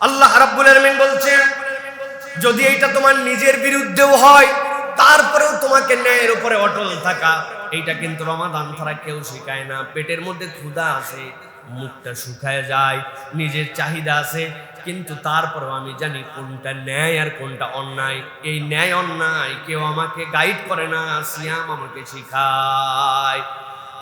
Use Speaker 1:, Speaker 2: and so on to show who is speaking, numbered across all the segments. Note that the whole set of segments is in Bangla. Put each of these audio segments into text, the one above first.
Speaker 1: আল্লাহ রাব্বুল আলামিন বলছেন, যদি এটা তোমার নিজের বিরুদ্ধেও হয় তারপরেও তোমাকে ন্যায়ের উপরে অটল থাকা, এইটা কিন্তু রমাদান ছাড়া কেউ শেখায় না। পেটের মধ্যে ক্ষুধা আছে, মুখটা শুকায় যায়, নিজের চাহিদা আছে, কিন্তু তারপরেও আমি জানি কোনটা ন্যায় আর কোনটা অন্যায়। এই ন্যায় অন্যায় কেউ আমাকে গাইড করে না, সিয়াম আমাকে শিখায়।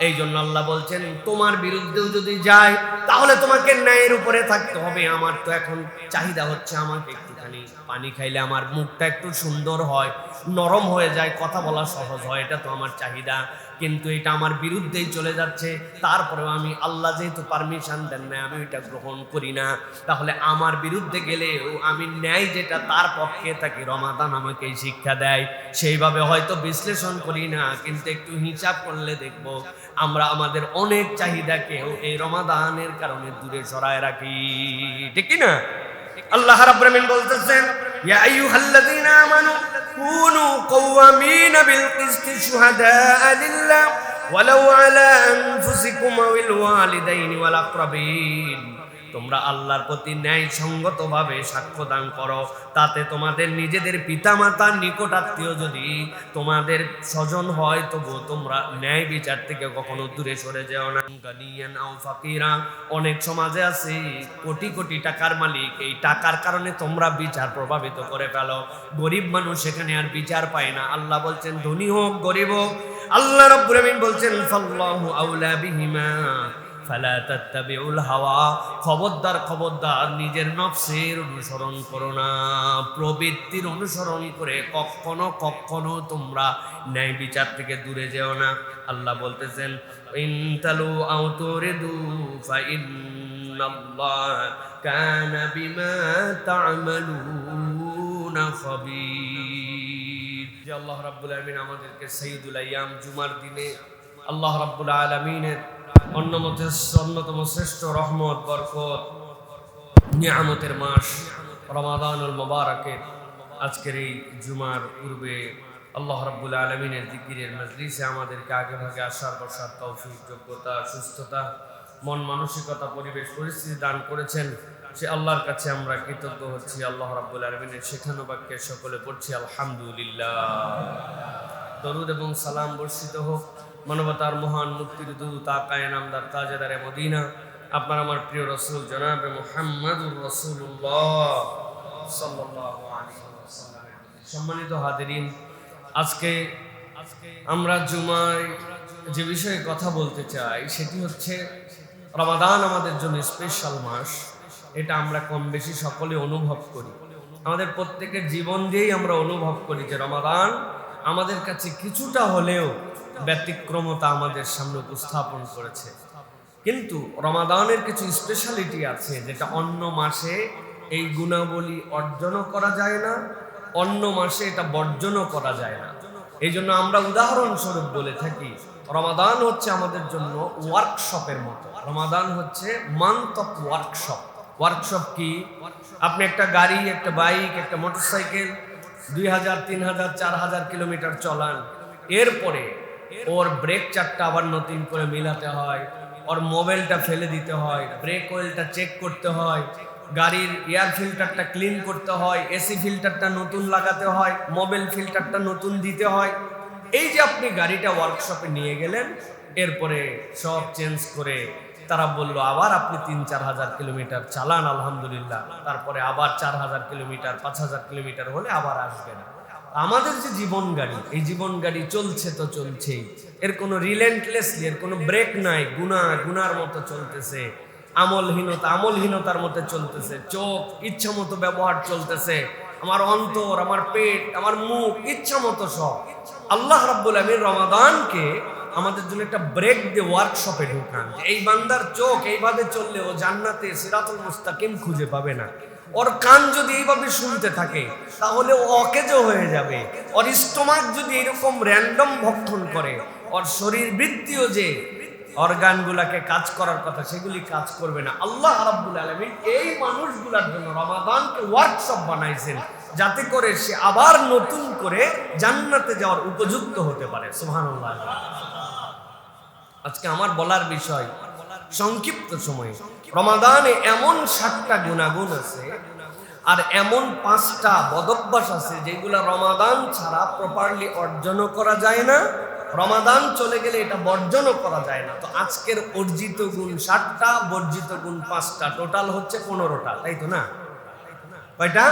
Speaker 1: এই জন্য আল্লাহ বলছেন, তোমার বিরুদ্ধেও যদি যায় তাহলে তোমাকে ন্যায়ের উপরে থাকতে হবে। আমার তো এখন চাহিদা হচ্ছে আমাকে একটুখানি পানি খাইলে আমার মুখটা একটু সুন্দর হয়, নরম হয়ে যায়, কথা বলা সহজ হয়, এটা তো আমার চাহিদা। কিন্তু এটা আমার বিরুদ্ধেই চলে যাচ্ছে, তারপরেও আমি, আল্লাহ যেহেতু পারমিশন দেন না, আমি এটা গ্রহণ করি না। তাহলে আমার বিরুদ্ধে গেলেও আমি ন্যায় যেটা তার পক্ষে থাকি, রমাদান আমাকে শিক্ষা দেয়। সেইভাবে হয়তো বিশ্লেষণ করি না, কিন্তু একটু হিসাব করলে দেখব আমরা আমাদের অনেক চাহিদাকেও এই রমাদানের কারণে দূরে সরায় রাখি, ঠিক কি না? আল্লাহ রাব্বুল আলামিন বলতেছেন, ইয়া আইয়ুহাল্লাযীনা আমানু কুনু কওয়ামিনা বিল কিসতি শুহাদাআ লিল্লাহ ওয়ালাউ আলা আনফুসিকুম ওয়াল ওয়ালিদাইনি ওয়াল আকরাবিন। তোমরা আল্লাহর প্রতি ন্যায় সঙ্গতভাবে সাক্ষ্য দান করো, তাতে তোমাদের নিজেদের পিতামাতার নিকট আত্মীয় যদি তোমাদের স্বজন হয়, তবুও তোমরা ন্যায় বিচার থেকে কখনো দূরে সরে যেও না। গানিয়ান আও ফাকিরা, অনেক সমাজে আছে কোটি কোটি টাকার মালিক, এই টাকার কারণে তোমরা বিচার প্রভাবিত করে ফেলো। গরিব মানুষ সেখানে আর বিচার পায় না। আল্লাহ বলছেন, ধনী হোক গরিব হোক, আল্লাহ রাব্বুল আলামিন বলছেন, ফাল্লাহু আউলা বিহিমা ফালা তাত্তাবিউল হাওয়া। খবরদার খবরদার, নিজের নফসের অনুসরণ করো না, প্রবৃত্তির অনুসরণ করে কখনো কখনো তোমরা ন্যায় বিচার থেকে দূরে যেও না। আল্লাহ বলতেছেন, ইনতালু আও তুরিদু ফাইন্নাল্লাহ কানা বিমা তা'মালুনা খাবীর। যে আল্লাহ রাব্বুল আলামিন আমাদেরকে সাইয়্যিদুল আইয়াম জুমার দিনে আল্লাহ রাব্বুল আলামিনের অন্যতম শ্রেষ্ঠ রহমত, বরকত, নিয়ামতের মাস রমাদানুল মুবারাকের আজকের এই জুমার পূর্বে আল্লাহ রাব্বুল আলামিনের জিকিরের মজলিসে আমাদেরকে আগে ভাগে আসার বসার তৌফিক, যোগ্যতা, সুস্থতা, মন মানসিকতা, পরিবেশ পরিস্থিতি দান করেছেন। সে আল্লাহর কাছে আমরা কৃতজ্ঞ হচ্ছি। আল্লাহ রাব্বুল আলামিনের শেখানো বাক্যে সকলে পড়ছি আলহামদুলিল্লাহ। দরুদ এবং সালাম বর্ষিত হোক মানবতার মহান মুক্তির দূত, আকায়ে নামদার, তাজেদারে মদিনা, আপনার আমার প্রিয় রাসূল জনাবে মুহাম্মদুর রাসূলুল্লাহ সাল্লাল্লাহু আলাইহি ওয়াসাল্লাম। সম্মানিত হাজিরিন, আজকে আমরা জুমায় যে বিষয়ে কথা বলতে চাই সেটি হচ্ছে রমাদান আমাদের জন্য স্পেশাল মাস। এটা আমরা কম বেশি সকলে অনুভব করি, আমাদের প্রত্যেকের জীবন দিয়েই আমরা অনুভব করি যে রমাদান আমাদের কাছে কিছুটা হলেও ব্যতিক্রমতা আমাদের সামনে উপস্থাপন করেছে। কিন্তু রমাদানের কিছু স্পেশালিটি আছে যেটা অন্য মাসে এই গুণাবলী অর্জনও করা যায় না, অন্য মাসে এটা বর্জনও করা যায় না। এই জন্য আমরা উদাহরণস্বরূপ বলে থাকি, রমাদান হচ্ছে আমাদের জন্য ওয়ার্কশপের মতো। রমাদান হচ্ছে মান্থ অফ ওয়ার্কশপ। ওয়ার্কশপ কি? আপনি একটা গাড়ি, একটা বাইক, একটা মোটরসাইকেল 2000, 3000, 4000 কিলোমিটার চলান, এরপরে ওর ব্রেক চারটা আবার নতুন করে মিলাতে হয়, ওর মোবাইলটা ফেলে দিতে হয়, ব্রেক অয়েলটা চেক করতে হয়, গাড়ির এয়ার ফিল্টারটা ক্লিন করতে হয়, এসি ফিল্টারটা নতুন লাগাতে হয়, মোবাইল ফিল্টারটা নতুন দিতে হয়। এই যে আপনি গাড়িটা ওয়ার্কশপে নিয়ে গেলেন, এরপরে সব চেঞ্জ করে তারা বললো আবার আপনি 3-4 হাজার কিলোমিটার চালান, আলহামদুলিল্লাহ, তারপরে আবার 4000 কিলোমিটার 5000 কিলোমিটার হলে আবার আসবেন। আমাদের যে জীবন গাড়ি, এই জীবন গাড়ি চলছে তো চলছেই, এর কোনো রিলেন্টলেসলি, এর কোনো ব্রেক নাই, গুনার মতো চলতেছে, আমলহীনতার মতো চলতেছে, চোখ ইচ্ছা মতো ব্যবহার চলতেছে, আমার অন্তর, আমার পেট, আমার মুখ ইচ্ছা মতো সব। আল্লাহ রাব্বুল আলামিন রমাদানকে আমাদের জন্য একটা ব্রেক দিয়ে ওয়ার্কশপে ঢুকান। এই বান্দার চোখ এইভাবে চললে ও জান্নাতে সিরাতুল মুস্তাকিম খুঁজে পাবে না। ওর কান যদি এইভাবে শুনতে থাকে তাহলে ও অকেজো হয়ে যাবে। ওর স্টোমাক যদি এরকম র্যান্ডম ভক্ষণ করে, ওর শরীর বৃত্তীয় যে অর্গানগুলাকে কাজ করার কথা সেগুলি কাজ করবে না। আল্লাহ রাব্বুল আলামিন এই মানুষগুলোর জন্য রমাদানকে ওয়ার্কশপ বানাইছেন, যাতে করে সে আবার নতুন করে জান্নাতে যাওয়ার উপযুক্ত হতে পারে। সুবহানাল্লাহ। আজকে আমার বলার বিষয় সংক্ষিপ্ত সময়ে রমাদানে এমন 7টা গুণাগুণ আছে আর এমন 5টা বদভ্যাস আছে যেগুলা রমাদান ছাড়া প্রপারলি অর্জনও করা যায় না, রমাদান চলে গেলে এটা বর্জনও করা যায় না। তো আজকের অর্জিত গুণ 7টা, বর্জিত গুণ 5টা, টোটাল হচ্ছে 15টা, তাই তো না? কয়টা?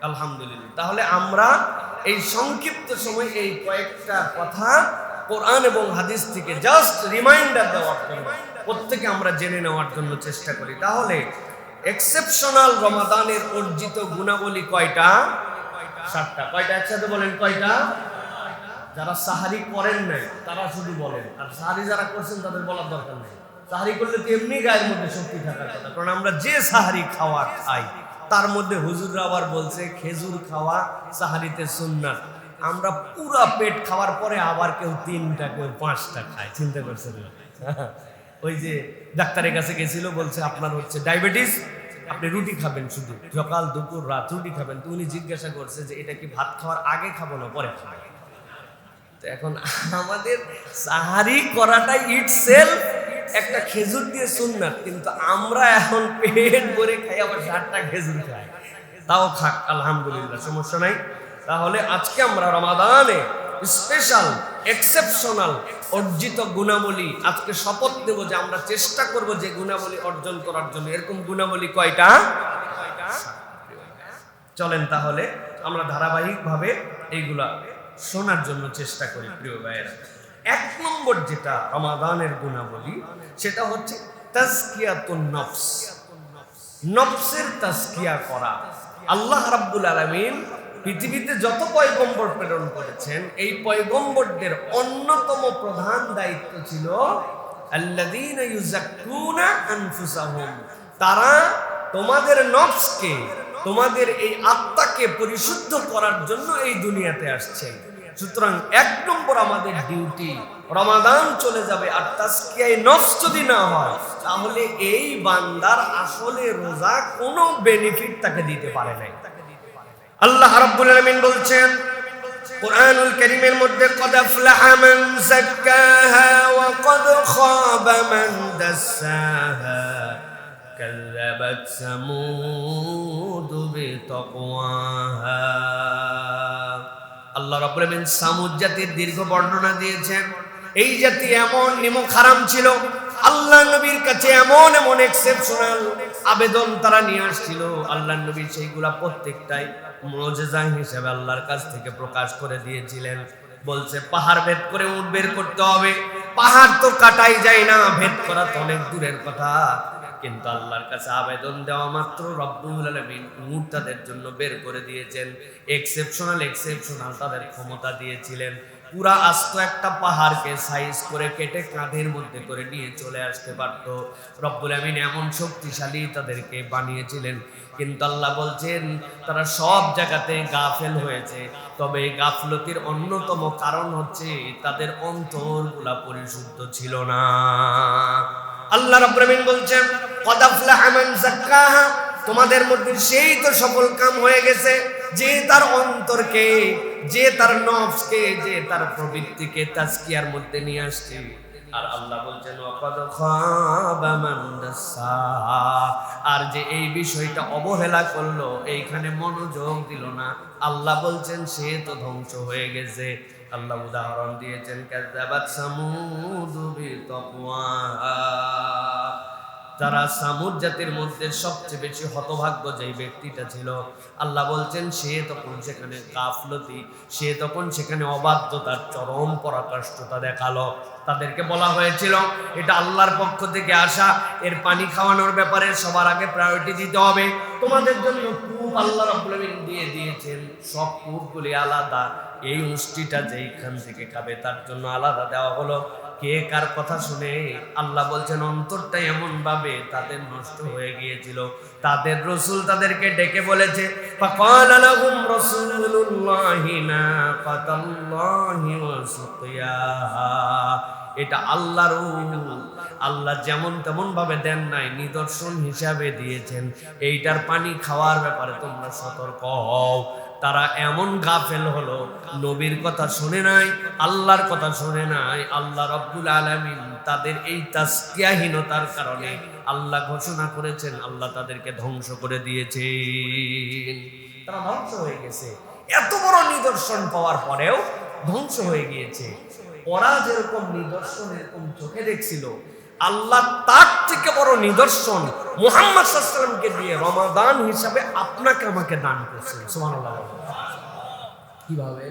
Speaker 1: আলহামদুলিল্লাহ। তাহলে আমরা এই সংক্ষিপ্ত সময় এই কয়েকটা কথা কোরআন এবং হাদিস থেকে জাস্ট রিমাইন্ডার দেওয়ার জন্য প্রত্যেকে আমরা জেনে নেওয়ার জন্য চেষ্টা করি। তাহলে এক্সেপশনাল রমাদানের অর্জিত গুণাবলী কয়টা? 7টা। কয়টা একসাথে বলেন, কয়টা? যারা সাহারি করেন নাই তারা শুধু বলেন, আর সাহারি যারা করছেন তাদের বলার দরকার নেই। সাহারি করলে তো এমনি গায়ের মধ্যে শক্তি থাকার কথা, কারণ আমরা যে সাহারি খাই তার মধ্যে হুজুররা আবার বলছে খেজুর খাওয়া সাহারিতে সুন্নাত। আমরা পুরা পেট খাওয়ার পরে আবার কেউ 3টা কেউ 5টা খায়, চিন্তা করছেন? ওই যে ডাক্তারের কাছে গেছিল, বলছে আপনার হচ্ছে ডায়াবেটিস, আপনি রুটি খাবেন, শুধু সকাল দুপুর রাত রুটি খাবেন। তো উনি জিজ্ঞাসা করছে যে এটা কি ভাত খাওয়ার আগে খাবো না পরে খাবো? তো এখন আমাদের সাহারি করাটা ইটসেলফ একটা খেজুর দিয়ে সুন্নাত, কিন্তু আমরা এখন পেট ভরে খাই, আবার 7টা খেজুর খাই। তাও খাক, আলহামদুলিল্লাহ, সমস্যা নাই। তাহলে আজকে আমরা রমাদানে স্পেশাল এক্সেপশনাল অর্জিত গুণাবলী আজকে শপথ দেব যে আমরা চেষ্টা করব যে গুণাবলী অর্জন করার জন্য। এরকম গুণাবলী কয়টা? চলেন তাহলে আমরা ধারাবাহিকভাবে এইগুলা শোনার জন্য চেষ্টা করি প্রিয় ভাইয়েরা। 1 নম্বর যেটা রমাদানের গুণাবলী সেটা হচ্ছে তাজকিয়াতুন নফস, নফসের তাজকিয়া করা। আল্লাহ রাব্বুল আলামিন পৃথিবীতে যত পয়গম্বর প্রেরণ করেছেন, এই পয়গম্বরদের অন্যতম প্রধান দায়িত্ব ছিল আল্লাযীনা ইউযাক্কুনা আনফুসাহুম, তারা তোমাদের নফসকে, তোমাদের এই আত্মাকে পরিশুদ্ধ করার জন্য এই দুনিয়াতে আসছে। সুতরাং 1 নম্বর আমাদের ডিউটি, রমাদান চলে যাবে আর তাজকিয়ায়ে নফস যদি না হয় তাহলে এই বান্দার আসলে রোজা কোনো বেনিফিট তাকে দিতে পারে নাই। আল্লাহ রাব্বুল আলামিন বলছেন কুরআনুল কারীমের মধ্যে, ক্বাদ আফলাহা মান যাক্কাহা ওয়া ক্বাদ খাবা মান দাসসাহা কাযাবাত সামুদ বিতাকওয়াহা। আল্লাহ রাব্বুল আলামিন সামুদ জাতির দীর্ঘ বর্ণনা দিয়েছেন। এই জাতি এমন নিমক হারাম ছিল, আল্লাহ নবীর কাছে এমন এমন এক্সেপশনাল আবেদন তারা নিয়ে আসছিল। আল্লাহ নবী সেইগুলা প্রত্যেকটাই মুজিজা হিসেবে আল্লাহর কাছ থেকে প্রকাশ করে দিয়েছিলেন। বলছে পাহাড় ভেদ করে উট বের করতে হবে, পাহাড় তো কাটাই যায় না, ভেদ করা তো অনেক দূরের কথা। কিন্তু আল্লাহর কাছে আবেদন দেওয়া মাত্র রব্বুল আলামিন উট তাদের জন্য বের করে দিয়েছেন। এক্সেপশনাল তাদের ক্ষমতা দিয়েছিলেন। পুরা আস্ত একটা পাহাড়কে সাইজ করে কেটে কাঁধের মধ্যে করে নিয়ে চলে আসতে পারত। রব্বুল আমিন এমন শক্তিশালী তাদেরকে বানিয়েছিলেন। কিন্তু আল্লাহ বলছেন তারা সব জায়গাতে গাফেল হয়েছে। তবে এই গাফলতির অন্যতম কারণ হচ্ছে তাদের অন্তরগুলা পরিশুদ্ধ ছিল না। আল্লাহ রাব্বুল আমিন বলছেন ক্বাদ আফলাহা মান যাক্কাহা, তোমাদের মধ্যে সেই তো সফল কাম হয়ে গেছে যে তার অন্তরকে, যে তার নফসকে, যে তার প্রবৃত্তিকে তাজকিয়ার মধ্যে নিয়ে আসছে। আর আল্লাহ বলছেন ওয়াকাদ খাবা মান দাসসাহা, আর যে এই বিষয়টা অবহেলা করলো, এইখানে মনোযোগ দিল না, আল্লাহ বলছেন সে তো ধ্বংস হয়ে গেছে। আল্লাহ উদাহরণ দিয়েছেন কাযাবাত সামুদ বিতাকওয়াহা, যারা সামুদ জাতির মধ্যে সবচেয়ে বেশি হতভাগ্য যেই ব্যক্তিটা ছিল, আল্লাহ বলছেন সে তখন সেখানে গাফলতি, সে তখন সেখানে অবাধ্যতার চরম পরাকাষ্ঠতা দেখালো। তাদেরকে বলা হয়েছিল এটা আল্লাহর পক্ষ থেকে আসা, এর পানি খাওয়ানোর ব্যাপারে সবার আগে প্রায়োরিটি দিতে হবে। তোমাদের জন্য কূপ আল্লাহ রাব্বুল আমিন দিয়ে দিয়েছেন, সব কূপগুলি আলাদা, এই উষ্টিটা যেইখান থেকে খাবে তার জন্য আলাদা দেওয়া হলো। কে কার কথা শুনে? আল্লাহ বলছেন অন্তরটা এমন ভাবে তাদের নষ্ট হয়ে গিয়েছিল। তাদের রাসূল তাদেরকে ডেকে বলেছে ফাকালা লাহুম রাসূলুল্লাহি নাকাতাল্লাহি ওয়া সুকিয়াহা, এটা আল্লাহর, আল্লাহ যেমন তেমন ভাবে দেন নাই, নিদর্শন হিসাবে দিয়েছেন। এইটার পানি খাওয়ার ব্যাপারে তোমরা সতর্ক হও। তারা এমন গাফেল হলো, নবীর কথা শুনে নাই, আল্লাহর কথা শুনে নাই। আল্লাহ রাব্বুল আলামিন তাদের এই তাসকিয়াহীনতার কারণে আল্লাহ ঘোষণা করেছেন, আল্লাহ তাদেরকে ধ্বংস করে দিয়েছেন। তারা ধ্বংস হয়ে গেছে, এত বড় নিদর্শন পাওয়ার পরেও ধ্বংস হয়ে গিয়েছে। ওরা যেরকম নিদর্শন এরকম চোখে দেখছিল, আল্লাহ তার থেকে বড় নিদর্শন মুহাম্মদ সাল্লাল্লাহু আলাইহি ওয়াসাল্লামকে দিয়ে রমাদান হিসাবে আপনাকে আমাকে দান করেছেন। সুবহানাল্লাহ। কিভাবে?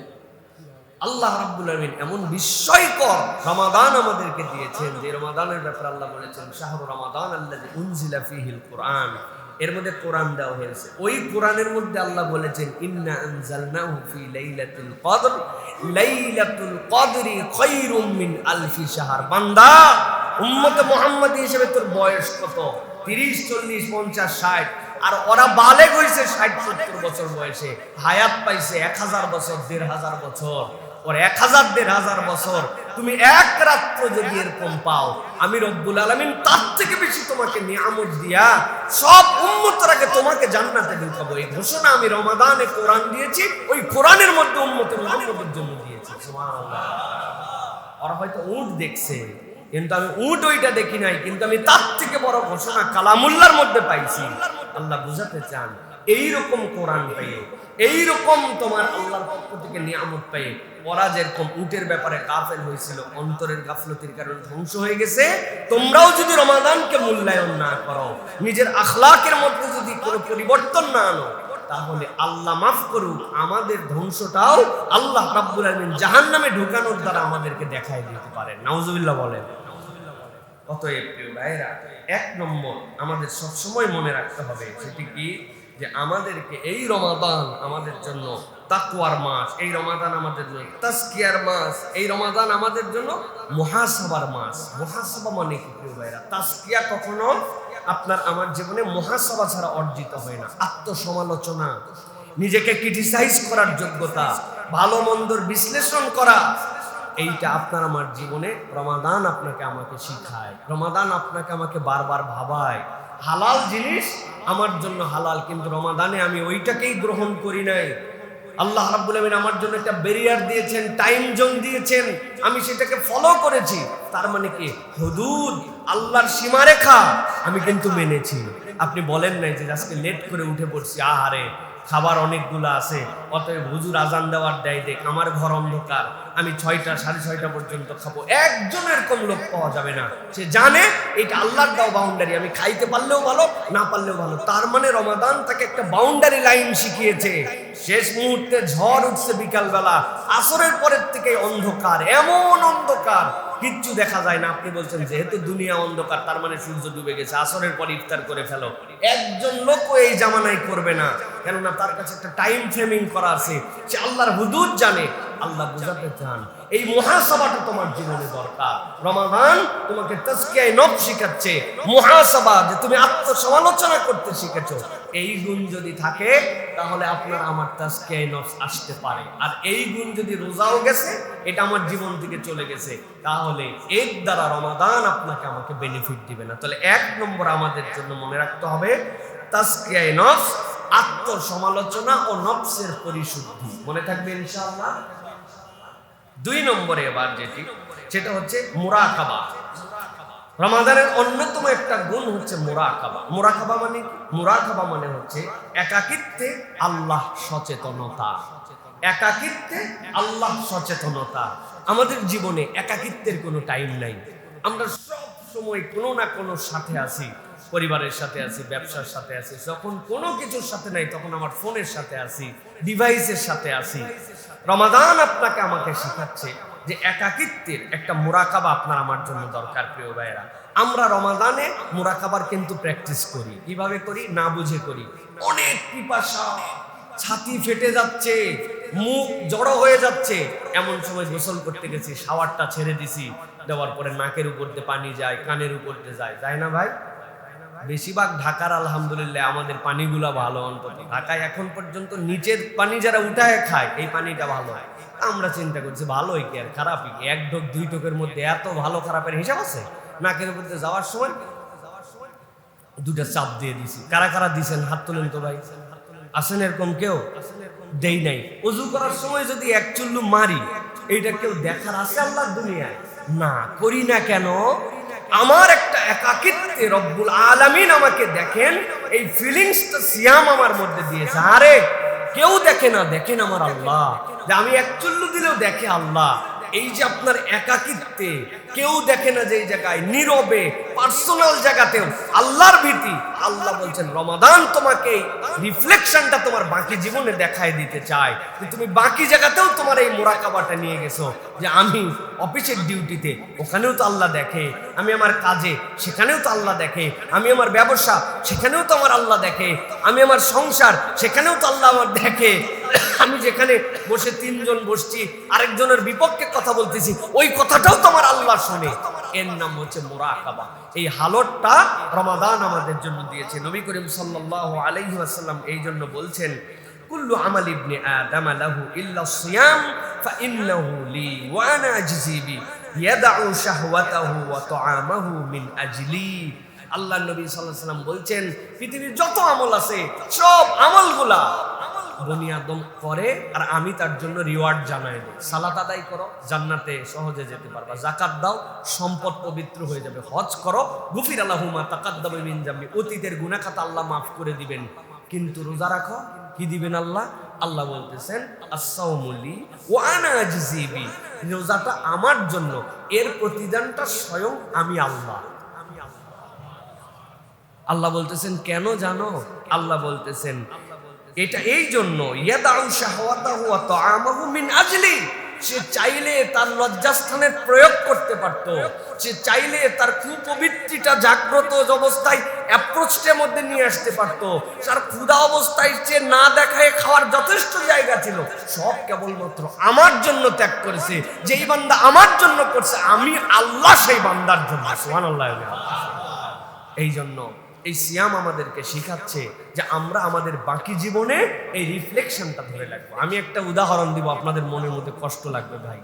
Speaker 1: আল্লাহ রাব্বুল আলামিন এমন বিস্ময়কর রমাদান আমাদেরকে দিয়েছেন, যে রমাদানের ব্যাপারে আল্লাহ বলেছেন শাহরু রমাদান আল্লাযী উনজিলা ফীহিল কুরআন, এর মধ্যে কোরআন দেওয়া হয়েছে। ওই কোরআনের মধ্যে আল্লাহ বলেছেন ইন্না আনজালনাহু ফি লাইলাতুল কদর, লাইলাতুল কদরি খায়রুম মিন আলফি শাহর। বান্দা, উম্মতে মুহাম্মাদী হিসেবে তোর বয়স কত? 30, 40, 50, 60। আর ওরা বালেগ হয়েছে 60-70 বছর বয়সে, হায়াত পাইছে 1000 বছর, 1500 বছর। ওর 1000-1500 বছর তুমি এক রাত্র যদি এরকম পাও, আমি রব্বুল আলামিন তার থেকে বেশি তোমাকে নিয়ামত দিয়া সব উম্মতের আগে তোমাকে জান্নাতে ঢুকাবো। এই ঘোষণা আমি রমাদানে কোরআন দিয়েছি, ওই কোরআনের মধ্যে উম্মতে মুহাম্মদের জন্য দিয়েছি। সুবহানাল্লাহ। ওরা হয়তো উট দেখছে, কিন্তু আমি উট ওইটা দেখি নাই, কিন্তু আমি তার থেকে বড় ঘোষণা কালামুল্লাহর মধ্যে পাইছি। আল্লাহ বুঝাতে চান এইরকম কোরআন পেয়ে, এইরকম তোমার আল্লাহর পক্ষ থেকে নিয়ামত পেয়ে ওরা যেরকম উটের ব্যাপারে কাফের হয়েছিল, অন্তরের গাফলতির কারণে ধ্বংস হয়ে গেছে, তোমরাও যদি রমাদানকে মূল্যায়ন না করো, নিজের আখলাকের মধ্যে যদি কোনো পরিবর্তন না আনো, তাহলে আল্লাহ মাফ করুক, আমাদের ধ্বংসটাও আল্লাহ রাব্বুল আলামিন জাহান্নামে ঢোকানোর দ্বারা আমাদেরকে দেখাই দিতে পারেন। নাউজুবিল্লাহ বলেন। অতএব প্রিয় ভাইরা, 1 নম্বর আমাদের সবসময় মনে রাখতে হবে, সেটি কি, যে আমাদেরকে এই রমাদান আমাদের জন্য তাকওয়ার মাস, এই রমাদান আমাদের জন্য তাজকিয়ার মাস, এই রমাদান আমাদের জন্য মুহাসাবার মাস। মুহাসাবা মানে কি প্রিয় ভাইরা? তাজকিয়া কখনো আপনার আমার জীবনে মুহাসাবা ছাড়া অর্জিত হয় না। আত্মসমালোচনা, নিজেকে ক্রিটিসাইজ করার যোগ্যতা, ভালো মন্দর বিশ্লেষণ করা, এইটা আপনার আমার জীবনে রমাদান আপনাকে আমাকে শিখায়। রমাদান আপনাকে আমাকে বারবার ভাবায়, হালাল জিনিস আমার জন্য হালাল, কিন্তু রমাদানে আমি ওইটাকেই গ্রহণ করি নাই। আল্লাহ রাব্বুল আলামিন আমার জন্য একটা ব্যারিয়ার দিয়েছেন, টাইম জোন দিয়েছেন, আমি সেটাকে ফলো করেছি। তার মানে কি, হুদুদ, আল্লাহর সীমারেখা আমি কিন্তু মেনেছি। আপনি বলেন নাই যে আজকে লেট করে উঠে পড়ছি, আহারে খাবার অনেকগুলো আছে, অতএব হুজুর আজান দেওয়ার দেয় দেখ, আমার ঘর অন্ধকার, আমি 6টা 6:30 পর্যন্ত খাবো। একজন এরকম লোক পাওয়া যাবে না। সে জানে এটা আল্লাহর দাও বাউন্ডারি, আমি খাইতে পারলেও ভালো, না পারলেও ভালো। তার মানে রমাদান তাকে একটা বাউন্ডারি লাইন শিখিয়েছে। শেষ মুহূর্তে ঝড় উঠছে বিকালবেলা, আসরের পরের থেকে অন্ধকার, এমন অন্ধকার কিচ্ছু দেখা যায় না। আপনি বলছেন যেহেতু দুনিয়া অন্ধকার, তার মানে সূর্য ডুবে গেছে, আসরের পর ইফতার করে ফেলো। একজন লোকও এই জামানায় করবে না, কেননা তার কাছে একটা টাইম ফ্রেমিং করা আছে, সে আল্লাহর হুদুদ জানে। আল্লাহ বুঝাতে চান এই মুহাসাবাটা তোমার জীবনে দরকার। রমাদান তোমাকে তাজকিয়ায়ে নফস শিখাচ্ছে, মুহাসাবা, যে তুমি আত্মসমালোচনা করতে শিখেছো। এই গুণ যদি থাকে তাহলে আপনার আমার তাজকিয়ায়ে নফস আসতে পারে। আর এই গুণ যদি রোজাও গেছে, এটা আমার জীবন থেকে চলে গেছে, তাহলে এর দ্বারা রমাদান আপনাকে আমাকে বেনিফিট দিবে না। তাহলে 1 নম্বর আমাদের জন্য মনে রাখতে হবে তাজকিয়ায়ে নফস, আত্মসমালোচনা ও নফসের পরিশুদ্ধি। মনে থাকবে ইনশাআল্লাহ। 2 নম্বরে এবার যেটি, সেটা হচ্ছে মুরাকাবা। রমাদানের অন্যতম একটা গুণ হচ্ছে মুরাকাবা। মুরাকাবা মানে কি? মুরাকাবা মানে হচ্ছে একাকিত্বে আল্লাহ সচেতনতা। একাকিত্বে আল্লাহ সচেতনতা। আমাদের জীবনে একাকিত্বের কোনো টাইম নাই। আমরা সব সময় কোনো না কোনো সাথে আছি, পরিবারের সাথে আছি, ব্যবসার সাথে আছি, যখন কোনো কিছুর সাথে নাই তখন আমার ফোনের সাথে আছি, ডিভাইসের সাথে আছি। রমাদান আপনাকে আমাকে শেখাচ্ছে যে একাকিত্বের একটা মুরাকাবা আপনার আমার জন্য দরকার। প্রিয় ভাইরা, আমরা রমাদানে মুরাকাবার কিন্তু প্র্যাকটিস করি। কিভাবে করি? না বুঝে করি। অনেক পিপাসা, ছাতি ফেটে যাচ্ছে, মুখ জড়ো হয়ে যাচ্ছে, এমন সময় গোসল করতে গেছি, শাওয়ারটা ছেড়ে দিছি, দেওয়ার পরে নাকের উপর দিয়ে পানি যায়, কানের উপর দিয়ে যায়, যায় না ভাই? বেশিরভাগ ঢাকার আলহামদুলিল্লাহ আমাদের পানিগুলা ভালো। অন্তত ঢাকায় এখন পর্যন্ত নিচের পানি যারা উঠায় খায়, এই পানিটা ভালো হয়। আমরা চিন্তা করছি ভালোই কি আর খারাপই কি? 1 ঢোক 2 ঢোকের মধ্যে এত ভালো খারাপের হিসাব আছে? নাকের উপর দিয়ে যাওয়ার সময় 2টা চাপ দিয়ে দিছি। কারা কারা দিছেন হাত তোলেন তো ভাই। আসেন এরকম কেউ? দেই নাই। ওযু করার সময় যদি 1 চুল্লু মারি, এইটা কেউ দেখার আছে আল্লাহর দুনিয়ায়? না করি না কেন? আমার একটা একাকিত্বে রব্বুল আলামিন আমাকে দেখেন, এই ফিলিংসটা সিয়াম আমার মধ্যে দিয়েছে। আরে কেউ দেখে না, দেখেন আমার আল্লাহ। যে আমি এক চুল্লু দিলেও দেখে আল্লাহ। এই যে আপনার একাকিত্বে কেউ দেখে না, যে জায়গায় নীরবে পার্সোনাল জায়গাতেও আল্লাহর ভীতি, আল্লাহ বলছেন রমাদান তোমাকে রিফ্লেকশনটা তোমার বাকি জীবনে দেখায় দিতে চায়। তুমি বাকি জায়গাতেও তোমার এই মুরাকাবাটা নিয়ে গেছো, যে আমি অফিসের ডিউটিতে, ওখানেও তো আল্লাহ দেখে, আমি আমার কাজে, সেখানেও তো আল্লাহ দেখে, আমি আমার ব্যবসা, সেখানেও তো আমার আল্লাহ দেখে, আমি আমার সংসার, সেখানেও তো আল্লাহ আমার দেখে, আমি যেখানে বসে তিনজন বসছি, আরেকজনের বিপক্ষে কথা বলতেছি, ওই কথাটাও তো আমার আল্লাহ শুনে। এর নাম হচ্ছে মুরাকাবা। এই হালতটা রমাদান আমাদের জন্য দিয়েছে। নবী করিম সাল্লাল্লাহু আলাইহি ওয়াসাল্লাম এই জন্য বলছেন, কুল্লু আমাল ইবনে আদম লাহু ইল্লা সিয়াম ফাইন্নাহু লি ওয়া আনা আজজি বি ইয়াদউ শাহওয়াতাহু ওয়া তুআমাহু মিন আজলি। আল্লাহ নবী সাল্লাল্লাহু আলাইহি ওয়াসাল্লাম বলছেন, পৃথিবীর যত আমল আছে সব আমলগুলা বনি আদম করে আর আমি তার জন্য রিওয়ার্ড জানাই দিই। সালাত আদায় করো, জান্নাতে সহজে যেতে পারবা। যাকাত দাও, সম্পদ পবিত্র হয়ে যাবে। হজ করো, গুফিরা লাহু মা তাকাদ্দামা মিন যামবি, অতীতের গুনাহ খাতা আল্লাহ মাফ করে দিবেন। কিন্তু রোজা রাখো, কি দিবেন আল্লাহ? আল্লাহ বলতেছেন as-সাওমু লি ওয়া আনা আজজি বি, রোজাটা আমার জন্য, এর প্রতিদানটা স্বয়ং আমি আল্লাহ। আল্লাহ বলতেছেন কেন জানো? আল্লাহ বলতেছেন এটা এই জন্য, ইয়াদাউ শাহওয়াতাহু ওয়া তুআমাহু মিন আজলি, সে চাইলে তার লজ্জাস্থানের প্রয়োগ করতে পারত, সে চাইলে তার কুপবিত্রিটা জাগ্রত অবস্থায় অ্যাপ্রোচের মধ্যে নিয়ে আসতে পারত, তার ক্ষুধা অবস্থায় সে না দেখায় খাওয়ার যথেষ্ট জায়গা ছিল, সব কেবলমাত্র আমার জন্য ত্যাগ করেছে। যেই বান্দা আমার জন্য করছে, আমি আল্লাহ সেই বান্দার জন্য। সুবহানাল্লাহ। এই জন্য এই সিয়াম আমাদেরকে শিখাচ্ছে যে আমরা আমাদের বাকি জীবনে এই রিফ্লেকশনটা ধরে রাখবো। আমি একটা উদাহরণ দিব, আপনাদের মনের মধ্যে কষ্ট লাগবে ভাই।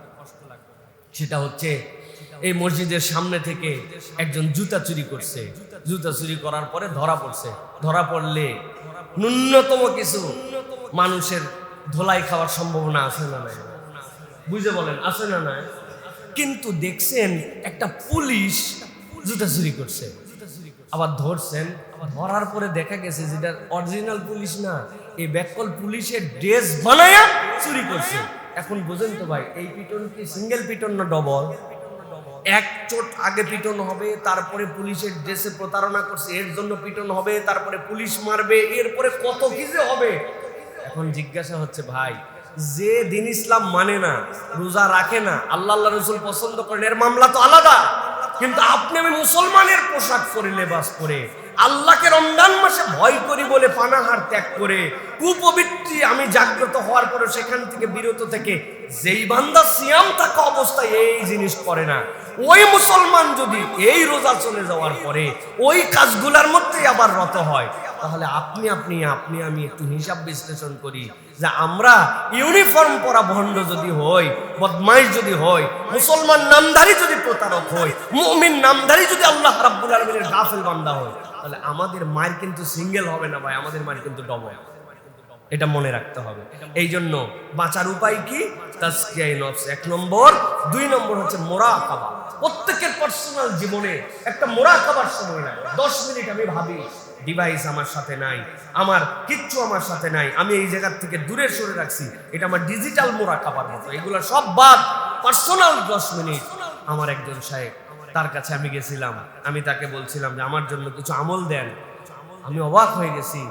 Speaker 1: সেটা হচ্ছে, এই মসজিদের সামনে থেকে একজন জুতা চুরি করছে। জুতা চুরি করার পরে ধরা পড়ছে। ধরা পড়লে ন্যূনতম কিছু মানুষের ধোলাই খাওয়ার সম্ভাবনা আছে না নাই? বুঝে বলেন, আছে না নাই? কিন্তু দেখছেন একটা পুলিশ জুতা চুরি করছে, আবার ধরছেন। ধরার পরে দেখা গেছে যেটা অরিজিনাল পুলিশ না, এই ব্যাককল পুলিশের ড্রেস বানায়া চুরি করছে। এখন বুঝেন তো ভাই, এই পিটন কি সিঙ্গেল পিটন না ডবল? এক চোট আগে পিটন হবে, তারপরে পুলিশের ড্রেসে প্রতারণা করছে এর জন্য পিটন হবে, তারপরে পুলিশ মারবে, এরপরে কত কি যে হবে। এখন জিজ্ঞাসা হচ্ছে, ভাই যে দিন ইসলাম মানে না, রোজা রাখে না, আল্লাহ রাসূল পছন্দ করেন, এর মামলা তো আলাদা। কিন্তু আপনি আমি মুসলমানের পোশাক পরে, লেবাস পরে, আল্লাহকে রমজান মাসে ভয় করি বলে পানাহার ত্যাগ করে, কুপবিত্রি আমি জাগ্রত হওয়ার পরে সেখান থেকে বিরত থেকে যেই বান্দা সিয়াম থাকা অবস্থায় এই জিনিস করে না, ওই মুসলমান যদি এই রোজা চলে যাওয়ার পরে ওই কাজগুলোর মধ্যেই আবার রত হয়, তাহলে আপনি আমি একটু হিসাব বিশ্লেষণ করি যে আমরা ইউনিফর্ম পরা ভণ্ড যদি হই, বদমাইশ যদি হই, মুসলমান নামধারী যদি প্রতারক হই, মুমিন নামধারী যদি আল্লাহ রাব্বুল আলামিনের গাফেল বান্দা হই, তাহলে আমাদের মায়ের কিন্তু সিঙ্গেল হবে না ভাই, আমাদের মায়ের কিন্তু ডবল। এটা মনে রাখতে হবে। এই জন্য বাঁচার উপায় কি? তাজকিয়ায়ে নফস 1 নম্বর। 2 নম্বর হচ্ছে মুরাকাবা। প্রত্যেকের পার্সোনাল জীবনে একটা মুরাকাবার সময় লাগে। 10 মিনিট আমি ভাবি, ডিভাইস আমার সাথে নাই, আমার কিচ্ছু আমার সাথে নাই, আমি এই জায়গা থেকে দূরে সরে রাখছি, এটা আমার ডিজিটাল মুরাকাবার মতো। এগুলো সব বাদ, পার্সোনাল 10 মিনিট। আমার একজন সাহেব, তার কাছে আমি গেছিলাম, আমি তাকে বলছিলাম যে আমার জন্য কিছু আমল দেন। আমি অবাক হয়ে গেছি,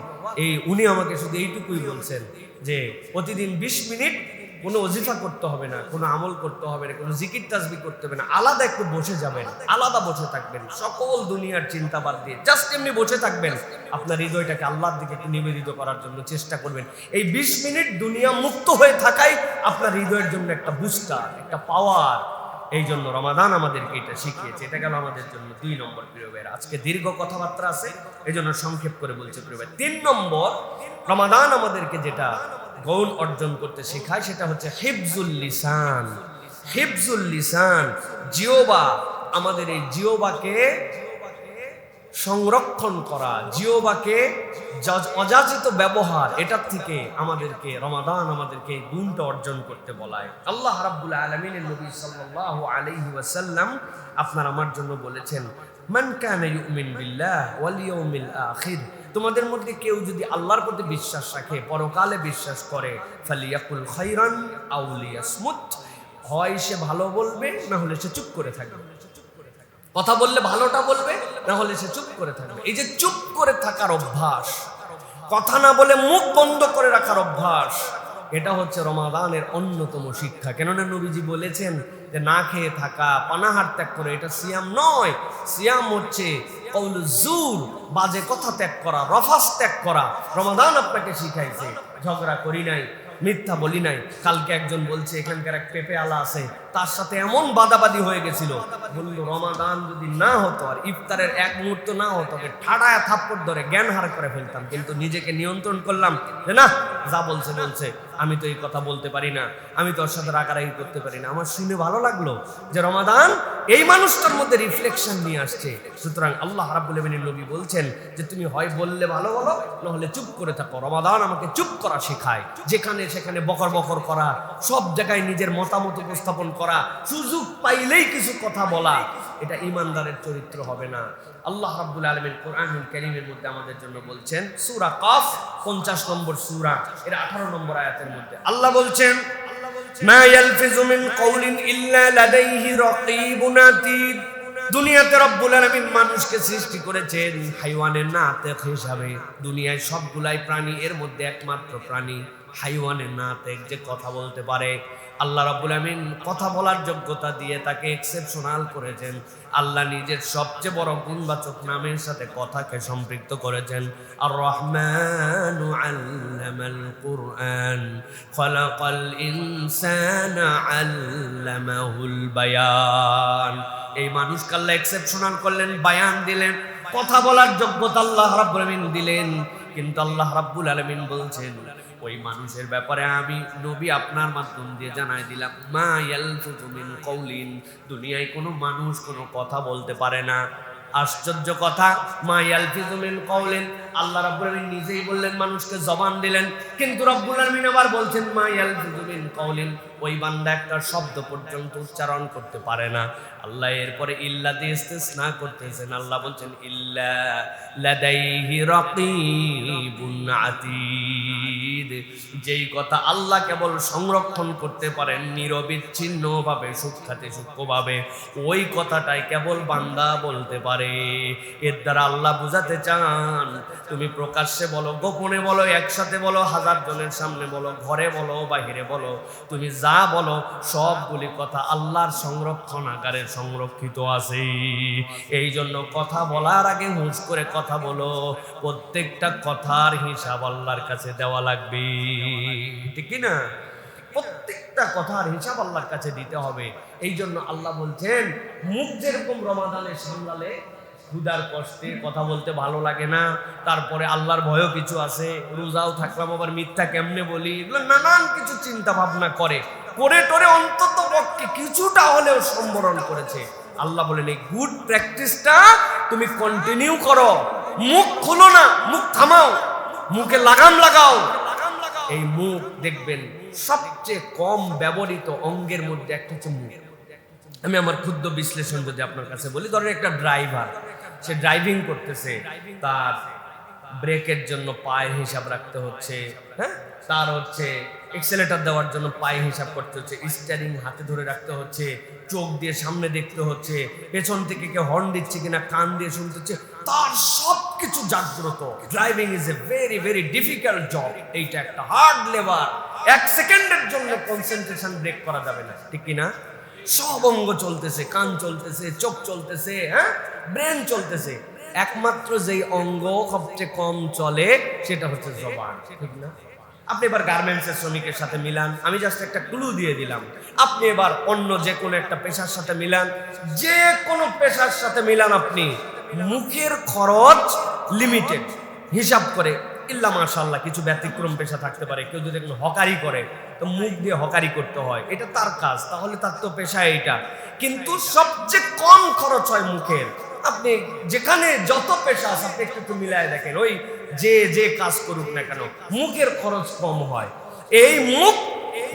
Speaker 1: উনি আমাকে শুধু এইটুকুই বলছেন যে প্রতিদিন 20 মিনিট কোনো ওজিফা করতে হবে না, কোনো আমল করতে হবে না, কোনো জিকির তাসবিহ করতে হবে না, আলাদা একটু বসে যাবেন, আলাদা বসে থাকবেন, সকল দুনিয়ার চিন্তা বাদ দিয়ে জাস্ট এমনি বসে থাকবেন, আপনার হৃদয়টাকে আল্লাহর দিকে একটু নিবেদিত করার জন্য চেষ্টা করবেন। এই 20 মিনিট দুনিয়া মুক্ত হয়ে থাকাই আপনার হৃদয়ের জন্য একটা বুস্টার, একটা পাওয়ার। এই জন্য রমাদান আমাদেরকে এটা শিখিয়েছে। এটা গেল আমাদের জন্য 2 নম্বর। প্রিয় ভাইরা, আজকে দীর্ঘ কথাবার্তা আছে, এই জন্য সংক্ষেপ করে বলছি প্রিয় ভাই। 3 নম্বর, রমাদান আমাদেরকে যেটা গৌণ অর্জন করতে শেখায় সেটা হচ্ছে হিফজুল লিসান। হিফজুল লিসান, জিহ্বা। আমাদের এই জিহ্বাকে সংরক্ষণ করা, জিহ্বাকে অযাচিত ব্যবহার, এটার থেকে আমাদেরকে রমাদান আমাদেরকে এই গুণটা অর্জন করতে বলায়। আল্লাহ রাব্বুল আলামিনের নবী সাল্লাল্লাহু আলাইহি ওয়াসাল্লাম আপনার আমার জন্য বলেছেন, মান কানা ইউমিন বিল্লাহ ওয়াল ইয়াউমিল আখির, তোমাদের মধ্যে কেউ যদি আল্লাহর প্রতি বিশ্বাস রাখে, পরকালে বিশ্বাস করে, ফালিয়াকুল খাইরান আও লিয়াসমুত, হয় সে ভালো বলবে, না হলে সে চুপ করে থাকবে। কথা বললে ভালোটা বলবে, না হলে সে চুপ করে থাকবে। এই যে চুপ করে থাকার অভ্যাস, কথা না বলে মুখ বন্ধ করে রাখার অভ্যাস, এটা হচ্ছে রমাদানের অন্যতম শিক্ষা। কেননা নবীজি বলেছেন যে না খেয়ে থাকা, পানাহার ত্যাগ করে, এটা সিয়াম নয়। সিয়াম হচ্ছে কওলু জুর, বাজে কথা ত্যাগ করা, রফাস ত্যাগ করা। রমাদান আপনাকে শিখাইছে ঝগড়া করি নাই, মিথ্যা বলি নাই। কালকে একজন বলছে এখানকার এক পেঁপে আলা আছে, তার সাথে এমন বাদাবাদি হয়ে গেছিল, বললো রমাদান যদি না হতো আর ইফতারের এক মুহূর্ত না হতো, ঠাড়ায় থাপ্পড় ধরে জ্ঞান হার করে ফেলতাম, কিন্তু নিজেকে নিয়ন্ত্রণ করলাম যে না, যা বলছে বলছে, আমি তো এই কথা বলতে পারি না, আমি তো ওর সাথে রাগারাগি করতে পারি না। আমার শুনে ভালো লাগলো যে রমাদান এই মানুষটার মধ্যে রিফ্লেকশন নিয়ে আসছে। সুতরাং আল্লাহ রাব্বুল আলামিনের নবী বলছেন যে তুমি হয় বললে ভালো বলো, না হলে চুপ করে থাকো। রমাদান আমাকে চুপ করা শেখায়, যেখানে সেখানে বকর বকর করা, সব জায়গায় নিজের মতামত উপস্থাপন করা, সুযোগ পাইলেই কিছু কথা বলা, এটা ঈমানদারের চরিত্র হবে না। আল্লাহ রাব্বুল আলামিন কোরআনুল কারীমের মধ্যে আমাদের জন্য বলছেন, সূরা কাফ 50 নম্বর সূরা, এর 18 নম্বর আয়াতের মধ্যে আল্লাহ বলছেন, মা ইয়ালফিজু মিন কওলিন ইল্লা লাদাইহি রাকীবুন আতীদ। দুনিয়াতে রব্বুল আলামিন মানুষকে সৃষ্টি করেছেন হাইওয়ানের নাতেক হিসাবে। দুনিয়ায় সবগুলাই প্রাণী, এর মধ্যে একমাত্র প্রাণী হাইওয়ানের নাতেক, যে কথা বলতে পারে। আল্লাহ রাব্বুল আলামিন কথা বলার যোগ্যতা দিয়ে তাকে এক্সেপশনাল করেছেন। আল্লাহ নিজের সবচেয়ে বড় গুণবাচক নামের সাথে কথাকে সম্পৃক্ত করেছেন। আর রহমানু আল্লামাল কুরআন খালাকাল ইনসানা আল্লামাহুল বায়ান। এই মানুষকে আল্লাহ এক্সেপশনাল করলেন, বায়ান দিলেন, কথা বলার যোগ্যতা আল্লাহ রাব্বুল আলামিন দিলেন। কিন্তু আল্লাহ রাব্বুল আলামিন বলছেন, ওই মানুষের ব্যাপারে আমি নবী আপনার মাধ্যম দিয়ে জানাই দিলাম, মা ইয়ালফিজু মিন কওলিন, দুনিয়ায় কোনো মানুষ কোনো কথা বলতে পারে না। আশ্চর্য কথা, মা ইয়ালফিজু মিন কওলিন, আল্লাহ রাব্বুল আলামিন নিজেই বললেন, মানুষকে জবান দিলেন, কিন্তু রাব্বুল আলামিন আবার বলছেন মা ইয়ালফিজু মিন কওলিন, ওই বান্দা একটা শব্দ পর্যন্ত উচ্চারণ করতে পারে না। আল্লাহ এরপরে ইল্লা দিয়ে ইস্তিসনা করতেছেন। আল্লাহ বলছেন, ইল্লা লাদাইহি রাকীবুন আতীদ, যেই কথা আল্লাহ কেবল সংরক্ষণ করতে পারেন নিরবিচ্ছিন্নভাবে, সূক্ষ্মাতি সূক্ষ্মভাবে, ওই কথাটাই কেবল বান্দা বলতে পারে। এর দ্বারা আল্লাহ বুঝাতে চান, তুমি প্রকাশ্যে বলো, গোপনে বলো, একসাথে বলো, হাজার জনের সামনে বলো, ঘরে বলো, বাহিরে বলো, তুমি যা বলো সবগুলি কথা আল্লাহর সংরক্ষণ আকারে সংরক্ষিত আছে। এই জন্য কথা বলার আগে হুঁশ করে কথা বলো, প্রত্যেকটা কথার হিসাব আল্লাহর কাছে দেওয়া লাগবে, ঠিক না? প্রত্যেকটা কথার হিসাব আল্লাহর কাছে দিতে হবে। এই জন্য আল্লাহ বলছেন, মুখ যেরকম রমাদানে সামলালে, ক্ষুধার কষ্টে কথা বলতে ভালো লাগে না, তারপরে আল্লাহর ভয়ও কিছু আছে, রোজাও থাকলাম আবার মিথ্যা কেমনে বলি, এগুলো নানান কিছু চিন্তা ভাবনা করে টোরে অন্তত পক্ষে কিছুটা হলেও সম্বরণ করেছে। আল্লাহ বলেন, এই গুড প্র্যাকটিসটা তুমি কন্টিনিউ করো। মুখ খুলো না, মুখ থামাও, মুখে লাগাম লাগাও। এই মুখ দেখবেন সবচেয়ে কম ব্যবহৃত অঙ্গের মধ্যে একটা হচ্ছে মুখ। আমি আমার ক্ষুদ্র বিশ্লেষণ যদি আপনার কাছে বলি, ধরেন একটা ড্রাইভার, সে ড্রাইভিং করতেছে, তার ব্রেকের জন্য পায়ের হিসাব রাখতে হচ্ছে, হ্যাঁ, তার হচ্ছে এক্সেলেটর দেওয়ার জন্য পায়ে হিসাব করতে হচ্ছে, স্টিয়ারিং হাতে ধরে রাখতে হচ্ছে, চোখ দিয়ে সামনে দেখতে হচ্ছে, পেছন থেকে কেউ হর্ন দিচ্ছে কিনা কান দিয়ে শুনতে হচ্ছে, তার সবকিছু জাগ্রত। Driving is a very very difficult job. এইটা একটা হার্ড লেবার। এক সেকেন্ডের জন্য কনসেন্ট্রেশন ব্রেক করা যাবে না, ঠিক কিনা? সব অঙ্গ চলতেছে, কান চলতেছে, চোখ চলতেছে, হ্যাঁ, ব্রেন চলতেছে। একমাত্র যেই অঙ্গ সবচেয়ে কম চলে সেটা হচ্ছে জবান, ঠিক না? আপনি এবার গার্মেন্টসের শ্রমিকের সাথে মিলান, আমি জাস্ট একটা ক্লু দিয়ে দিলাম। আপনি এবার অন্য যে কোনো একটা পেশার সাথে মিলান, যে কোনো পেশার সাথে মিলান, আপনি মুখের খরচ লিমিটেড হিসাব করে, ইল্লা মাশাআল্লাহ কিছু ব্যতিক্রম পেশা থাকতে পারে, কেউ যদি হকারি করে তো মুখ দিয়ে হকারি করতে হয়, এটা তার কাজ, তাহলে তার তো পেশা এইটা। কিন্তু সবচেয়ে কম খরচ হয় মুখের। আপনি যেখানে যত পেশা আছে আপনি একটু মিলায় দেখেন, ওই যে কাজ করুক না কেন মুখের খরচ কম হয়। এই মুখ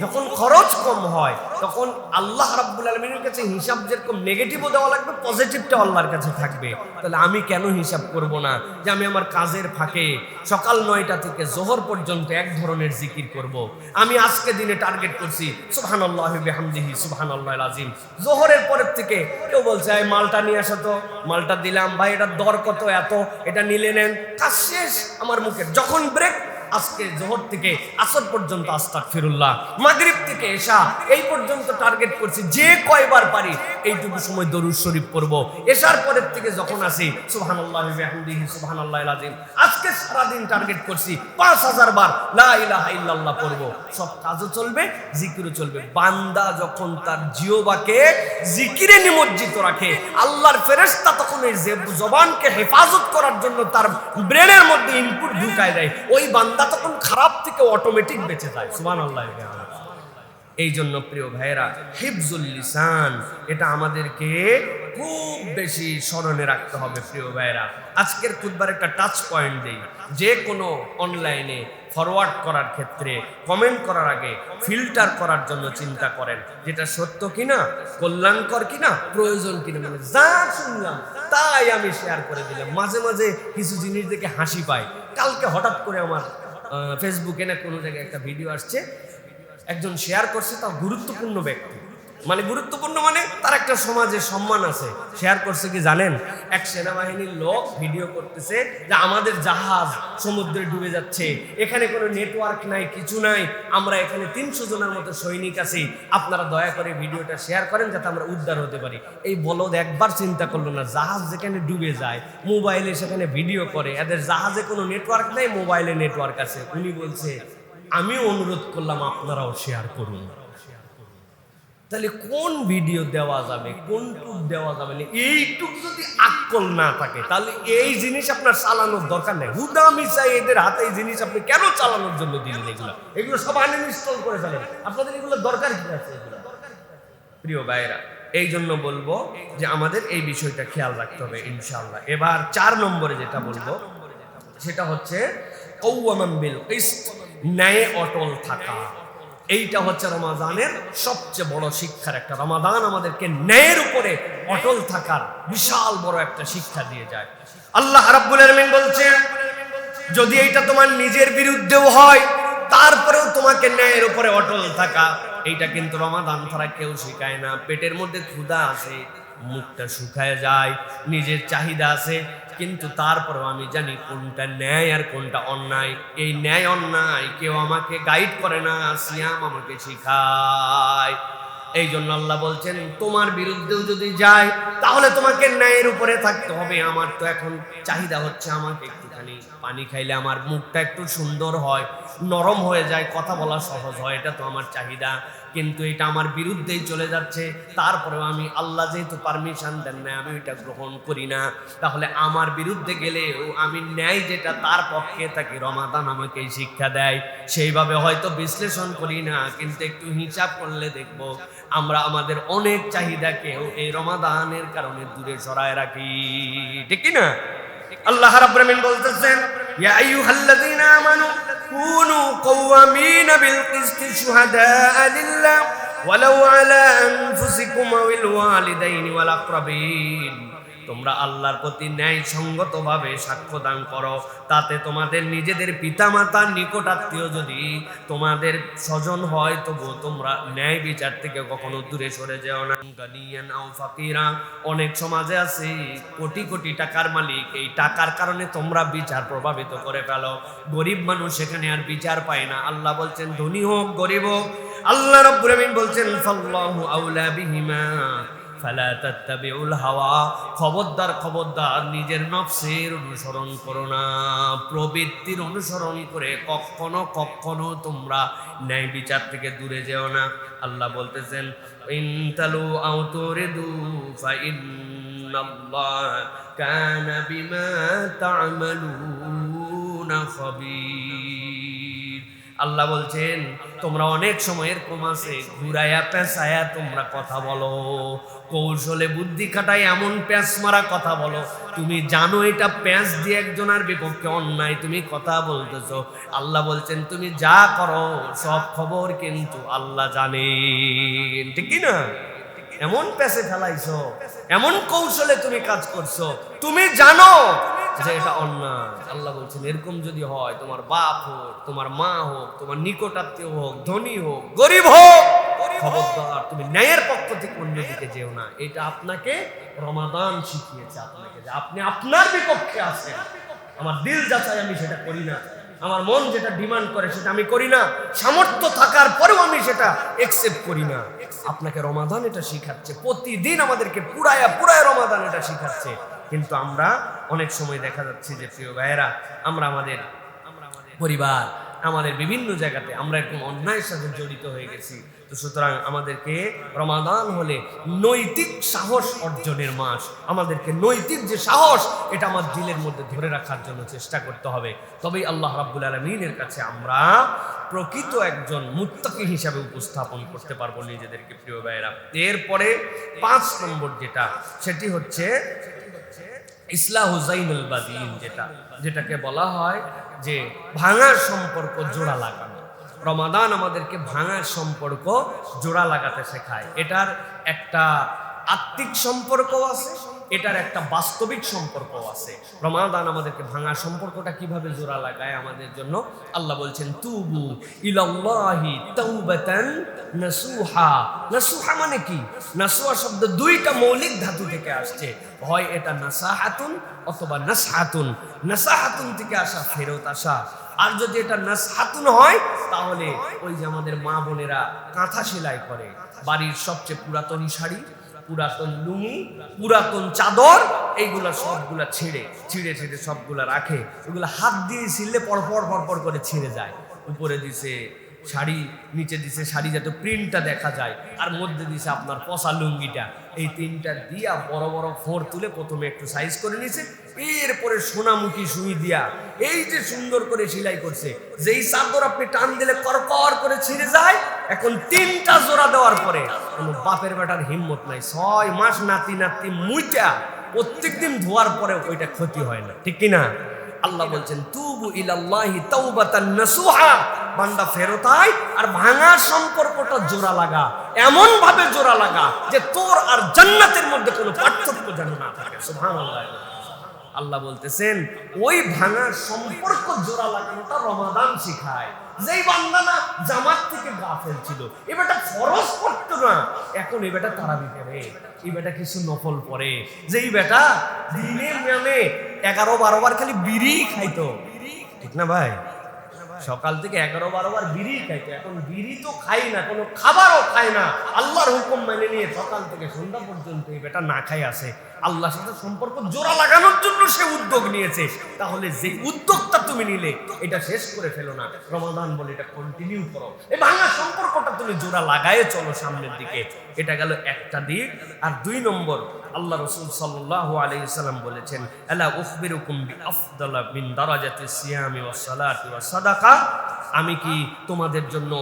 Speaker 1: যখন খরচ কম হয় তখন আল্লাহ রাব্বুল আলামিনের কাছে হিসাব যেরকম নেগেটিভও দেওয়া লাগবে, পজিটিভটাও আল্লাহর কাছে থাকবে। তাহলে আমি কেন হিসাব করব না যে আমি আমার কাজের ফাঁকে সকাল 9টা থেকে জোহর পর্যন্ত এক ধরনের জিকির করব। আমি আজকে দিনে টার্গেট করছি সুবহানাল্লাহি বিহামদিহি সুবহানাল্লাহিল আযীম। জোহরের পরের থেকে কেউ বলছে এই মালটা নিয়ে আসো তো, মালটা দিলাম, ভাই এটার দর কত, এত, এটা নিলে নেন, কাজ শেষ। আমার মুখের যখন ব্রেক, আজকে জোহর থেকে আসর পর্যন্ত আস্তাগফিরুল্লাহ, মাগরিব থেকে এশা এই পর্যন্ত টার্গেট করছি যে কয়বার পারি এইটুকু সময় দরুদ শরীফ পড়ব। এশার পরের থেকে যখন আসি সুবহানাল্লাহি ওয়া বিহামদিহি সুবহানাল্লাহিল আযীম। আজকে সারা দিন টার্গেট করছি 5000 বার লা ইলাহা ইল্লাল্লাহ পড়ব। সব কাজও চলবে, জিকিরও চলবে। বান্দা যখন তার জিহ্বাকে জিকিরে নিমজ্জিত রাখে, আল্লাহর ফেরেশতা তখন এই জবানকে হেফাজত করার জন্য তার ব্রেনের মধ্যে ইনপুট ঢুকায় দেয়। ওই বান্দা তখন খারাপ থেকে অটোমেটিক বেঁচে যায়। সুবহানাল্লাহ। এই জন্য প্রিয় ভাইয়েরা, হিফজুল লিসান এটা আমাদেরকে খুব বেশি স্মরণে রাখতে হবে। প্রিয় ভাইয়েরা, আজকের খুতবার একটা টাচ পয়েন্ট দেই। যে কোনো অনলাইনে ফরওয়ার্ড করার ক্ষেত্রে কমেন্ট করার আগে ফিল্টার করার জন্য চিন্তা করেন, যেটা সত্য কিনা, কল্যাণকর কিনা, প্রয়োজন কিনা। মানে যা শুনলাম তাই আমি শেয়ার করে দিলাম। মাঝে মাঝে কিছু জিনিস দেখে হাসি পায়। কালকে হঠাৎ করে আমার ফেসবুকে না কোনো জায়গায় একটা ভিডিও আসছে, একজন শেয়ার করছে, তার গুরুত্বপূর্ণ ব্যক্তি, মানে গুরুত্বপূর্ণ মানে তার একটা সমাজে সম্মান আছে। শেয়ার করছে কি জানেন? এক সেনাবাহিনীর লোক ভিডিও করতেছে যে আমাদের জাহাজ সমুদ্রে ডুবে যাচ্ছে, এখানে কোনো নেটওয়ার্ক নাই, কিছু নাই, আমরা এখানে 300 জনের মতো সৈনিক আছি, আপনারা দয়া করে ভিডিওটা শেয়ার করেন যাতে আমরা উদ্ধার হতে পারি। এই বলদ একবার চিন্তা করলো না, জাহাজ যেখানে ডুবে যায় মোবাইলে সেখানে ভিডিও করে, এদের জাহাজে কোনো নেটওয়ার্ক নাই, মোবাইলে নেটওয়ার্ক আছে। উনি বলছে আমি অনুরোধ করলাম আপনারাও শেয়ার করুন। তাহলে কোন ভিডিও দেওয়া যাবে, কোনটুক দেওয়া যাবে না, এইটুক যদি আক্কল না থাকে তাহলে এই জিনিস আপনার চালানোর দরকার নেই। হুদা মিশাই এদের হাতে এই জিনিস আপনি কেন চালানোর জন্য দিলেন? এগুলো সব আনইনস্টল করে ফেলেন। আপনাদের এগুলো দরকার কি আছে? প্রিয় ভাইরা, এই জন্য বলবো যে আমাদের এই বিষয়টা খেয়াল রাখতে হবে ইনশাআল্লাহ। এবার 4 নম্বরে যেটা বলবো সেটা হচ্ছে কওয়ামান বিল কিসত, ন্যায়ে অটল থাকা। এইটা হচ্ছে রমাদানের সবচেয়ে বড় শিক্ষার একটা। রমাদান আমাদেরকে ন্যায়ের উপরে অটল থাকার বিশাল বড় একটা শিক্ষা দিয়ে যায়। আল্লাহ রাব্বুল আলামিন বলছেন যদি এইটা তোমার নিজের বিরুদ্ধেও হয় তারপরেও তোমাকে ন্যায়ের উপরে অটল থাকা। এইটা কিন্তু রমাদান ছাড়া কেউ শিখায় না। পেটের মধ্যে ক্ষুধা আছে, মুখটা শুকায় যায়, নিজের চাহিদা আছে, কিন্তু তারপরেও আমি জানি কোনটা ন্যায় আর কোনটা অন্যায়। এই ন্যায় অন্যায় কেউ আমাকে গাইড করে না, সিয়াম আমাকে শিখায়। এই জন্য আল্লাহ বলছেন তোমার বিরুদ্ধেও যদি যায় তাহলে তোমাকে ন্যায়ের উপরে থাকতে হবে। আমার তো এখন চাহিদা হচ্ছে আমাকে একটুখানি পানি খাইলে আমার মুখটা একটু সুন্দর হয়, নরম হয়ে যায়, কথা বলা সহজ হয়, এটা তো আমার চাহিদা, কিন্তু এটা আমার বিরুদ্ধেই চলে যাচ্ছে। তারপরেও আমি আল্লাহ যেহেতু পারমিশন দেন না আমি ওইটা গ্রহণ করি না। তাহলে আমার বিরুদ্ধে গেলেও আমি ন্যায় যেটা তার পক্ষে থাকি। রমাদান আমাকে শিক্ষা দেয়। সেইভাবে হয়তো বিশ্লেষণ করি না, কিন্তু একটু হিসাব করলে দেখবো আমরা আমাদের অনেক চাহিদাকেও এই রমাদানের কারণে দূরে সরায় রাখি, ঠিক না? আল্লাহ রাব্বুল আলামিন বলতেছেন ইয়া আইয়ুহাল্লাযীনা আমানু কুনু কওয়ামিনা বিল কিসতি শুহাদাআ লিল্লাহ ওয়ালাউ আলা আনফুসিকুম ওয়াল ওয়ালিদাইনি ওয়াল আকরাবিন। তোমরা আল্লাহর প্রতি ন্যায় সঙ্গতভাবে সাক্ষ্য দান করো, তাতে তোমাদের নিজেদের পিতামাতার নিকট আত্মীয় যদি তোমাদের স্বজন হয় তবুও তোমরা ন্যায় বিচার থেকে কখনো দূরে সরে যেও না। গানিয়ান আও ফাকিরা, অনেক সমাজে আছে কোটি কোটি টাকার মালিক, এই টাকার কারণে তোমরা বিচার প্রভাবিত করে ফেলো। গরিব মানুষ সেখানে আর বিচার পায় না। আল্লাহ বলছেন ধনী হোক গরিব হোক, আল্লাহ রাব্বুল আলামিন বলছেন ফাল্লাহু আউলা বিহিমা ফালা তাত্তাবিউল হাওয়া। খবরদার খবরদার নিজের নফসের অনুসরণ করো না, প্রবৃত্তির অনুসরণ করে কখনো কখনো তোমরা ন্যায় বিচার থেকে দূরে যেও না। আল্লাহ বলতেছেন ইনতালু আও তুরিদু ফাইন্নাল্লাহ কানা বিমা তা'মালুনা খাবীর। আল্লাহ বলছেন তোমরা অনেক সময়ের কমাসে ঘুরাইয়া পেঁচায়া তোমরা কথা বলো, কৌশলে বুদ্ধি খাটাই এমন প্যাঁচ মারা কথা বলো, তুমি জানো এটা প্যাঁচ দিয়ে একজনের বিপক্ষে অন্যায়, তুমি কথা বলতেছো। আল্লাহ বলছেন তুমি যা করো সব খবর কিন্তু আল্লাহ জানেন, ঠিক কি না? এমন প্যাঁচে ফেলাইছো, এমন কৌশলে তুমি কাজ করছো, তুমি জানো যে এটা অন্যায়। আল্লাহ বলছেন এরকম যদি হয়, তোমার বাপ হোক, তোমার মা হোক, তোমার নিকটাত্মীয় হোক, ধনী হোক, গরিব হোক, খবরদার তুমি ন্যায়ের পক্ষ থেকে অন্যদিকে যেও না। এটা আপনাকে রমাদান শিখিয়েছে, আপনাকে যে আপনি আপনার বিপক্ষে আছেন। আমার দিল যাচাই আমি সেটা করি না, আমার মন যেটা ডিমান্ড করে সেটা আমি করি না, সামর্থ্য থাকার পরেও আমি সেটা একসেপ্ট করি না। আপনাকে রমাদান এটা শিখাচ্ছে, প্রতিদিন আমাদেরকে পুরায়া পুরায়া রমাদান এটা শিখাচ্ছে। কিন্তু আমরা অনেক সময় দেখা যাচ্ছে যে প্রিয় ভাইয়েরা, আমরা আমাদের পরিবার, আমাদের বিভিন্ন জায়গাতে আমরা এরকম অন্যায়ের সাথে জড়িত হয়ে গেছি। তো সুতরাং আমাদেরকে রমাদান হলে নৈতিক সাহস অর্জনের মাস, আমাদেরকে নৈতিক যে সাহস এটা আমার দিলের মধ্যে ধরে রাখার জন্য চেষ্টা করতে হবে। তবেই আল্লাহ রাব্বুল আলামিনের কাছে আমরা প্রকৃত একজন মুত্তাকি হিসাবে উপস্থাপন করতে পারবো নিজেদেরকে প্রিয় ভাইয়েরা। এরপরে 5 নম্বর যেটা, সেটি হচ্ছে ইসলাহু যাইনুল বাদিন, যেটাকে বলা হয় যে ভাঙার সম্পর্ক জোড়া লাগানো। রমাদান আমাদেরকে ভাঙার সম্পর্ক জোড়া লাগাতে শেখায়। এটার একটা আত্মিক সম্পর্কও আছে, এটার একটা বাস্তবিক সম্পর্ক আছে। রমাদান আমাদেরকে ভাঙার সম্পর্কটা কিভাবে জোড়া লাগায় আমাদের জন্য, আল্লাহ বলছেন তুবু ইলাল্লাহি তাওবাতান নাসুহা। নাসুহা মানে কি? নাসুহা শব্দ 2টা মৌলিক ধাতু থেকে আসছে, হয় এটা নাসাহাতুন অথবা নাসহাতুন। নাসাহাতুন থেকে আসা ফেরত আসা, আর যদি এটা নাসহাতুন হয় তাহলে ওই যে আমাদের মা বোনেরা কাঁথা সেলাই করে, বাড়ির সবচেয়ে পুরাতন শাড়ি, পুরাতন লুঙ্গি, পুরাতন চাদর, এইগুলা সবগুলা ছিঁড়ে সবগুলা রাখে, ওগুলা হাত দিয়ে ছিঁড়লে পরপর করে ছিঁড়ে যায়। উপরে দিছে শাড়ি, নিচে দিছে শাড়ি যাতে প্রিন্টটা দেখা যায়, আর মধ্যে দিছে আপনার পশা লুঙ্গিটা। এই 3টা দিয়া বড় বড় ফোর তুলে প্রথমে একটু সাইজ করে নিছে, এরপরে সোনামুখী সুই দিয়া এই যে সুন্দর করে সেলাই করছে। যেই চাদর আপনি টান দিলে করকর করে ছিঁড়ে যায়, এখন 3টা জোড়া দেওয়ার পরে কোনো বাপের বেটার হিম্মত নাই, 6 মাস নাতি মুইটা প্রত্যেকদিন ধোয়ার পরে ওইটা ক্ষতি হয় না, ঠিক কিনা? আল্লাহ বলছেন তুবু ইলাল্লাহি তাওবাতান নাসুহা, বান্দা ফেরত আয় আর ভাঙা সম্পর্কটা জোড়া লাগা, এমন ভাবে জোড়া লাগা যে তোর আর জান্নাতের মধ্যে কোনো পার্থক্য যেন না থাকে। সুবহানাল্লাহ। আল্লাহ বলতেছেন ওই ভাঙা সম্পর্ক জোড়া লাগানোটা রমাদান শিখায়। যেই বান্দা না জামাত থেকে গাফেল ছিল, এ বেটা ফরজ পড়তো না, এখন এ বেটা তারাবি পড়ে, এই বেটা কিছু নফল পড়ে। যেই বেটা দিনে মানে 11-12 বার খালি বিড়ি খাইতো, ঠিক না ভাই? সকাল থেকে 11-12 বার বিড়ি খাইতো, এখন বিড়ি তো খাই না, কোনো খাবারও খায় না, আল্লাহর হুকুম মেনে নিয়ে সকাল থেকে সন্ধ্যা পর্যন্ত এই বেটা না খাই আছে। আল্লাহর সাথে সম্পর্ক জোড়া লাগানোর জন্য সে উদ্যোগ নিয়েছে, তাহলে যে উদ্যোগটা তুমি নিলে এটা শেষ করে ফেলো না, রমাদান বলে এটা কন্টিনিউ করো, এই ভাঙা সম্পর্কটা তুমি জোড়া লাগায়ে চলো সামনের দিকে। এটা গেল একটা দিক। আর 2 নম্বর, আল্লাহ রাসূল সাল্লাল্লাহু আলাইহি ওয়াসাল্লাম বলেছেন আলা উখবিরুকুম বিআফদালা মিন দারাজাতি সিয়ামি ওয়াস সালাতি ওয়াস সাদাকা, আমি কি তোমাদের জন্য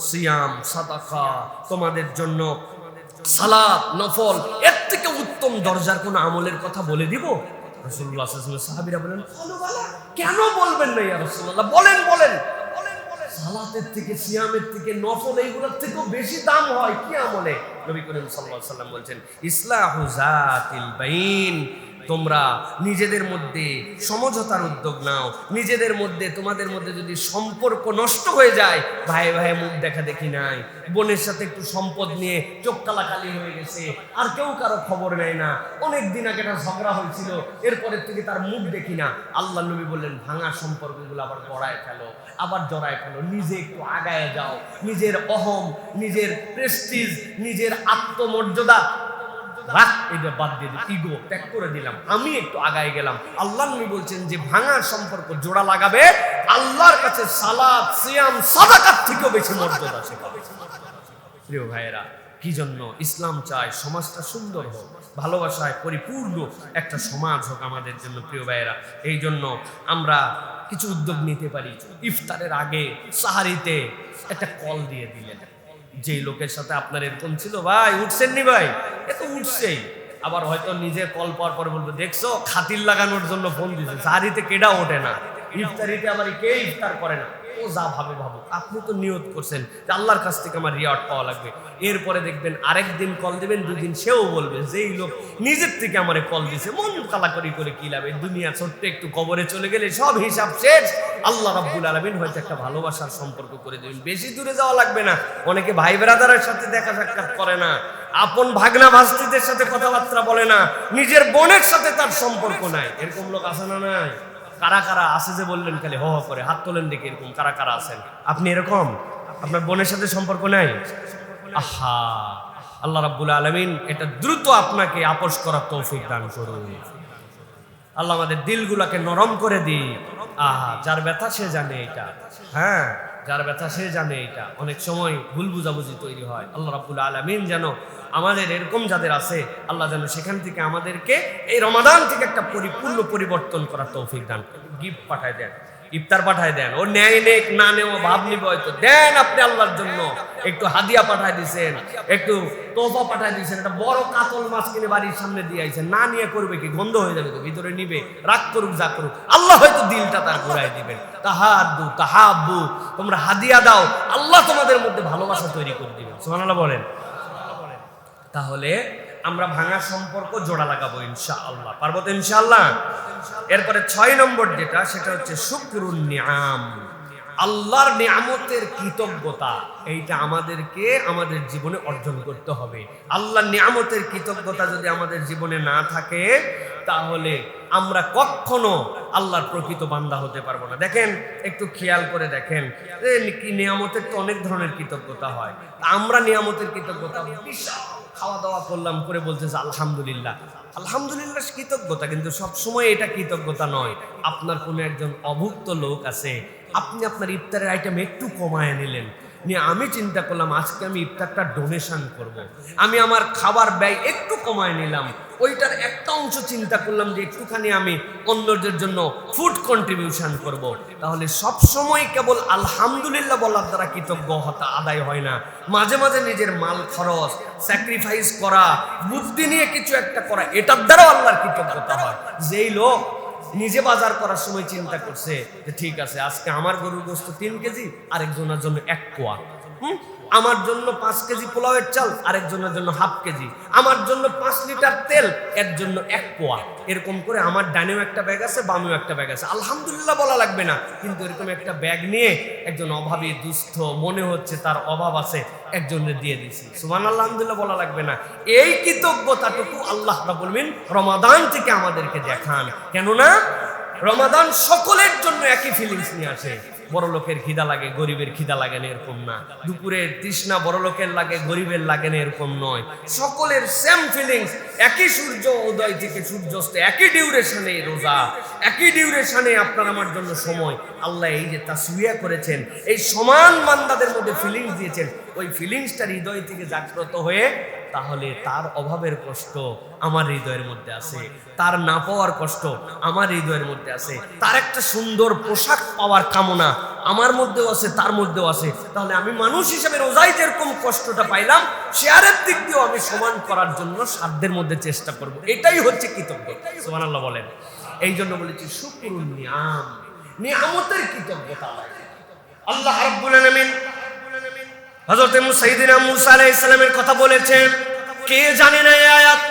Speaker 1: সিয়াম, সাদাকা, তোমাদের জন্য সালাত, নফল, এর থেকে উত্তম দরজার কোন আমলের কথা বলে দিব? রাসূলুল্লাহ সাল্লাল্লাহু আলাইহি ওয়াসাল্লাম সাহাবীরা বলেন কেন বলবেন না ইয়া রাসূলুল্লাহ, বলেন। সালাতের থেকে, সিয়ামের থেকে, নফল এইগুলোর থেকেও বেশি দাম হয় কি আমলে? নবী করিম সাল্লাল্লাহু আলাইহি ওয়াসাল্লাম বলছেন ইসলাহু যাতিল বাইন, তোমরা নিজেদের মধ্যে সমঝোতার উদ্যোগ নাও। নিজেদের মধ্যে, তোমাদের মধ্যে যদি সম্পর্ক নষ্ট হয়ে যায়, ভাই মুখ দেখা দেখি নাই, বোনের সাথে একটু সম্পদ নিয়ে চোখ কালাকালি হয়ে গেছে, আর কেউ কারো খবর নেয় না, অনেক দিন আগে একটা ঝগড়া হয়েছিল, এরপরের থেকে তার মুখ দেখি না। আল্লাহ নবী বললেন ভাঙা সম্পর্কগুলো আবার জড়ায় ফেলো, নিজে একটু আগায় যাও, নিজের অহম, নিজের প্রেস্টিজ, নিজের আত্মমর্যাদা রাখ, এটা বাদ দিয়ে দিই, ইগো ত্যাগ করে দিলাম, আমি একটু আগায় গেলাম। আল্লাহ নবী বলছেন যে ভাঙা সম্পর্ক জোড়া লাগাবে, আল্লাহর কাছে সালাত, সিয়াম, সাদাকার থেকেও বেশি মর্যাদা সে পাবে। প্রিয় ভাইয়েরা, কি জন্য ইসলাম চায় সমাজটা সুন্দর হোক, ভালোবাসায় পরিপূর্ণ একটা সমাজ হোক আমাদের জন্য প্রিয় ভাইয়েরা। এই জন্য আমরা কিছু উদ্যোগ নিতে পারি। ইফতারের আগে সাহারিতে একটা কল দিয়ে দিলেন, যেই লোকের সাথে আপনার এরকম ছিল, ভাই উঠছেন নি ভাই, এ তো উঠছেই, আবার হয়তো নিজে কল পাওয়ার পরে বলবো দেখছো খাতির লাগানোর জন্য ফোন দিছে, সাহারিতে কেডা ওঠে না, ইফতারিতে আবার কে ইফতার করে না, ও যা ভাবে ভাবুক, আপনি তো নিয়ত করছেন যে আল্লাহর কাছ থেকে আমার রিওয়ার্ড পাওয়া লাগবে। এরপরে দেখবেন আরেকদিন কল দিবেন, দুদিন সেও বলবে যেই লোক নিজের থেকে আমারে কল দিছে, মন কালাকরি করে কি লাভ, দুনিয়া ছোট্ট একটু কবরে চলে গেলে সব হিসাব শেষ। আল্লাহ রাব্বুল আলামিন হয়তো একটা ভালোবাসার সম্পর্ক করে দেবেন, বেশি দূরে যাওয়া লাগবে না। অনেকে ভাই ব্রাদারের সাথে দেখা সাক্ষাৎ করে না, আপন ভাগনা ভাস্তিদের সাথে কথাবার্তা বলে না, নিজের বোনের সাথে তার সম্পর্ক নাই, এরকম লোক আছে না নাই? কারা কারা আছে যে বললেন খালি হ করে হাত তোলেন দেখি, এরকম কারা কারা আছেন? আপনি এরকম, আপনার বোনের সাথে সম্পর্ক নাই? আহা, আল্লাহ রাব্বুল আলামিন এটা দ্রুত আপনাকে আপোস করার তৌফিক দান করুন। আল্লাহ আমাদের দিলগুলোকে নরম করে দিই। আহা, যার ব্যথা সে জানে এটা, হ্যাঁ যার ব্যথা সে জানে এটা। অনেক সময় ভুল বুঝাবুঝি তৈরি হয়। আল্লাহ রাব্বুল আলামিন যেন আমাদের এরকম যাদের আছে, আল্লাহ যেন সেখান থেকে আমাদেরকে এই রমাদান থেকে একটা পরিপূর্ণ পরিবর্তন করার তৌফিক দান করেন। গিফট পাঠায় দেন, ইফতার পাঠায় দেন, ও ন্যায় নেক না নেওয়া ভাব নিবে হয়তো, দেন আপনি আল্লাহর জন্য। একটু হাদিয়া পাঠায় দিয়েছেন, একটু তোফা পাঠায় দিয়েছেন, একটা বড় কাতল মাছ কিনে বাড়ির সামনে দিয়ে আইছেন, না নিয়ে করবে কি, গন্ধ হয়ে যাবে তো, ভিতরে নিবে, রাগ করুক যা করুক, আল্লাহ হয়তো দিলটা তার ঘুরাই দিবেন। তাহাদ্দু তাহাব্বু, তোমরা হাদিয়া দাও, আল্লাহ তোমাদের মধ্যে ভালোবাসা তৈরি করে দিবেন। সুবহানাল্লাহ বলেন। তাহলে আমরা ভাঙা সম্পর্ক জোড়া লাগাবো ইনশাআল্লাহ, পারবো তো ইনশাআল্লাহ। এরপরে 6 নম্বর যেটা, সেটা হচ্ছে শুকরুন নিআম, আল্লাহর নিয়ামতের কৃতজ্ঞতা। এইটা আমাদেরকে আমাদের জীবনে অর্জন করতে হবে। আল্লাহর নিয়ামতের কৃতজ্ঞতা যদি আমাদের জীবনে না থাকে, তাহলে আমরা কখনো আল্লাহর প্রকৃত বান্দা হতে পারবো না। দেখেন, একটু খেয়াল করে দেখেন, নিয়ামতের তো অনেক ধরনের কৃতজ্ঞতা হয়। আমরা নিয়ামতের কৃতজ্ঞতা বিশাল, খাওয়া দাওয়া করলাম করে বলতেছে আলহামদুলিল্লাহ, আলহামদুলিল্লাহ কৃতজ্ঞতা, কিন্তু সবসময় এটা কৃতজ্ঞতা নয়। আপনার কোনো একজন অভুক্ত লোক আছে, আপনি আপনার ইফতারের আইটেম একটু কমায় নিলেন, নিয়ে আমি চিন্তা করলাম আজকে আমি ইফতারটা ডোনেশন করব। আমি আমার খাবার ব্যয় একটু কমায় নিলাম, ওইটার একটা অংশ চিন্তা করলাম যে একটুখানি আমি অন্যদের জন্য ফুড কন্ট্রিবিউশন করব। তাহলে সব সময় কেবল আলহামদুলিল্লাহ বলার দ্বারা কৃতজ্ঞতা আদায় হয় না। মাঝে মাঝে নিজের মাল খরচ, স্যাক্রিফাইস করা, বুদ্ধি নিয়ে কিছু একটা করা, এটার দ্বারাও আল্লাহর কৃতজ্ঞতা হয়। যেই লোক নিজে বাজার করার সময় চিন্তা করছে যে ঠিক আছে আজকে আমার গরুর গোশত 3 কেজি, আরেকজনের জন্য 1 পোয়া, আমার জন্য 5 কেজি পোলাওয়ের চাল, আরেকজনের জন্য 1/2 কেজি, আমার জন্য 5 লিটার তেল, এর জন্য 1 পোয়া, এরকম করে আমার ডানেও একটা ব্যাগ আছে, বামেও একটা ব্যাগ আছে। আলহামদুলিল্লাহ বলা লাগবে না, কিন্তু এরকম একটা ব্যাগ নিয়ে একজন অভাবী দুস্থ, মনে হচ্ছে তার অভাব আছে, একজনের দিয়ে দিয়েছি, সুবহানাল্লাহ আলহামদুলিল্লাহ বলা লাগবে না। এই কৃতজ্ঞতাটুকু আল্লাহ রাব্বুল আলামিন রমাদান থেকে আমাদেরকে দেখান। কেননা রমাদান সকলের জন্য একই ফিলিংস নিয়ে আসে। বড় লোকের খিদা লাগে, গরিবের খিদা লাগে না এরকম না। দুপুরের তৃষ্ণা বড় লোকের লাগে, গরিবের লাগে না এরকম নয়। সকলের সেম ফিলিংস, একই সূর্য উদয় থেকে সূর্যাস্ত, একই ডিউরেশনে রোজা, একই ডিউরেশনে আপনার আমার জন্য সময়। আল্লাহ এই যে তাসবিয়া করেছেন, এই সমান বান্দাদের মধ্যে ফিলিংস দিয়েছেন, ওই ফিলিংসটা হৃদয় থেকে জাগ্রত হয়ে, তাহলে তার অভাবের কষ্ট আমার হৃদয়ের মধ্যে আছে, তার না পাওয়ার কষ্ট আমার হৃদয়ের মধ্যে আছে, তার একটা সুন্দর পোশাক পাওয়ার কামনা আমার মধ্যেও আছে, তার মধ্যেও আছে। তাহলে আমি মানুষ হিসেবে রোজায় যেরকম কষ্টটা পাইলাম, শেয়ারের দিক দিয়েও আমি সমান করার জন্য সাধ্যের মধ্যে চেষ্টা করব। এটাই হচ্ছে কৃতজ্ঞতা। সুবহানাল্লাহ বলেন। এই জন্য বলেছি শুকরুন নিআম, নিয়ামতের কৃতজ্ঞতা। আল্লাহ রাব্বুল আলামিন হযরত সাইয়্যিদিনা মূসা আলাইহিস সালামের কথা বলেছেন। কে জানে না এই আয়াত?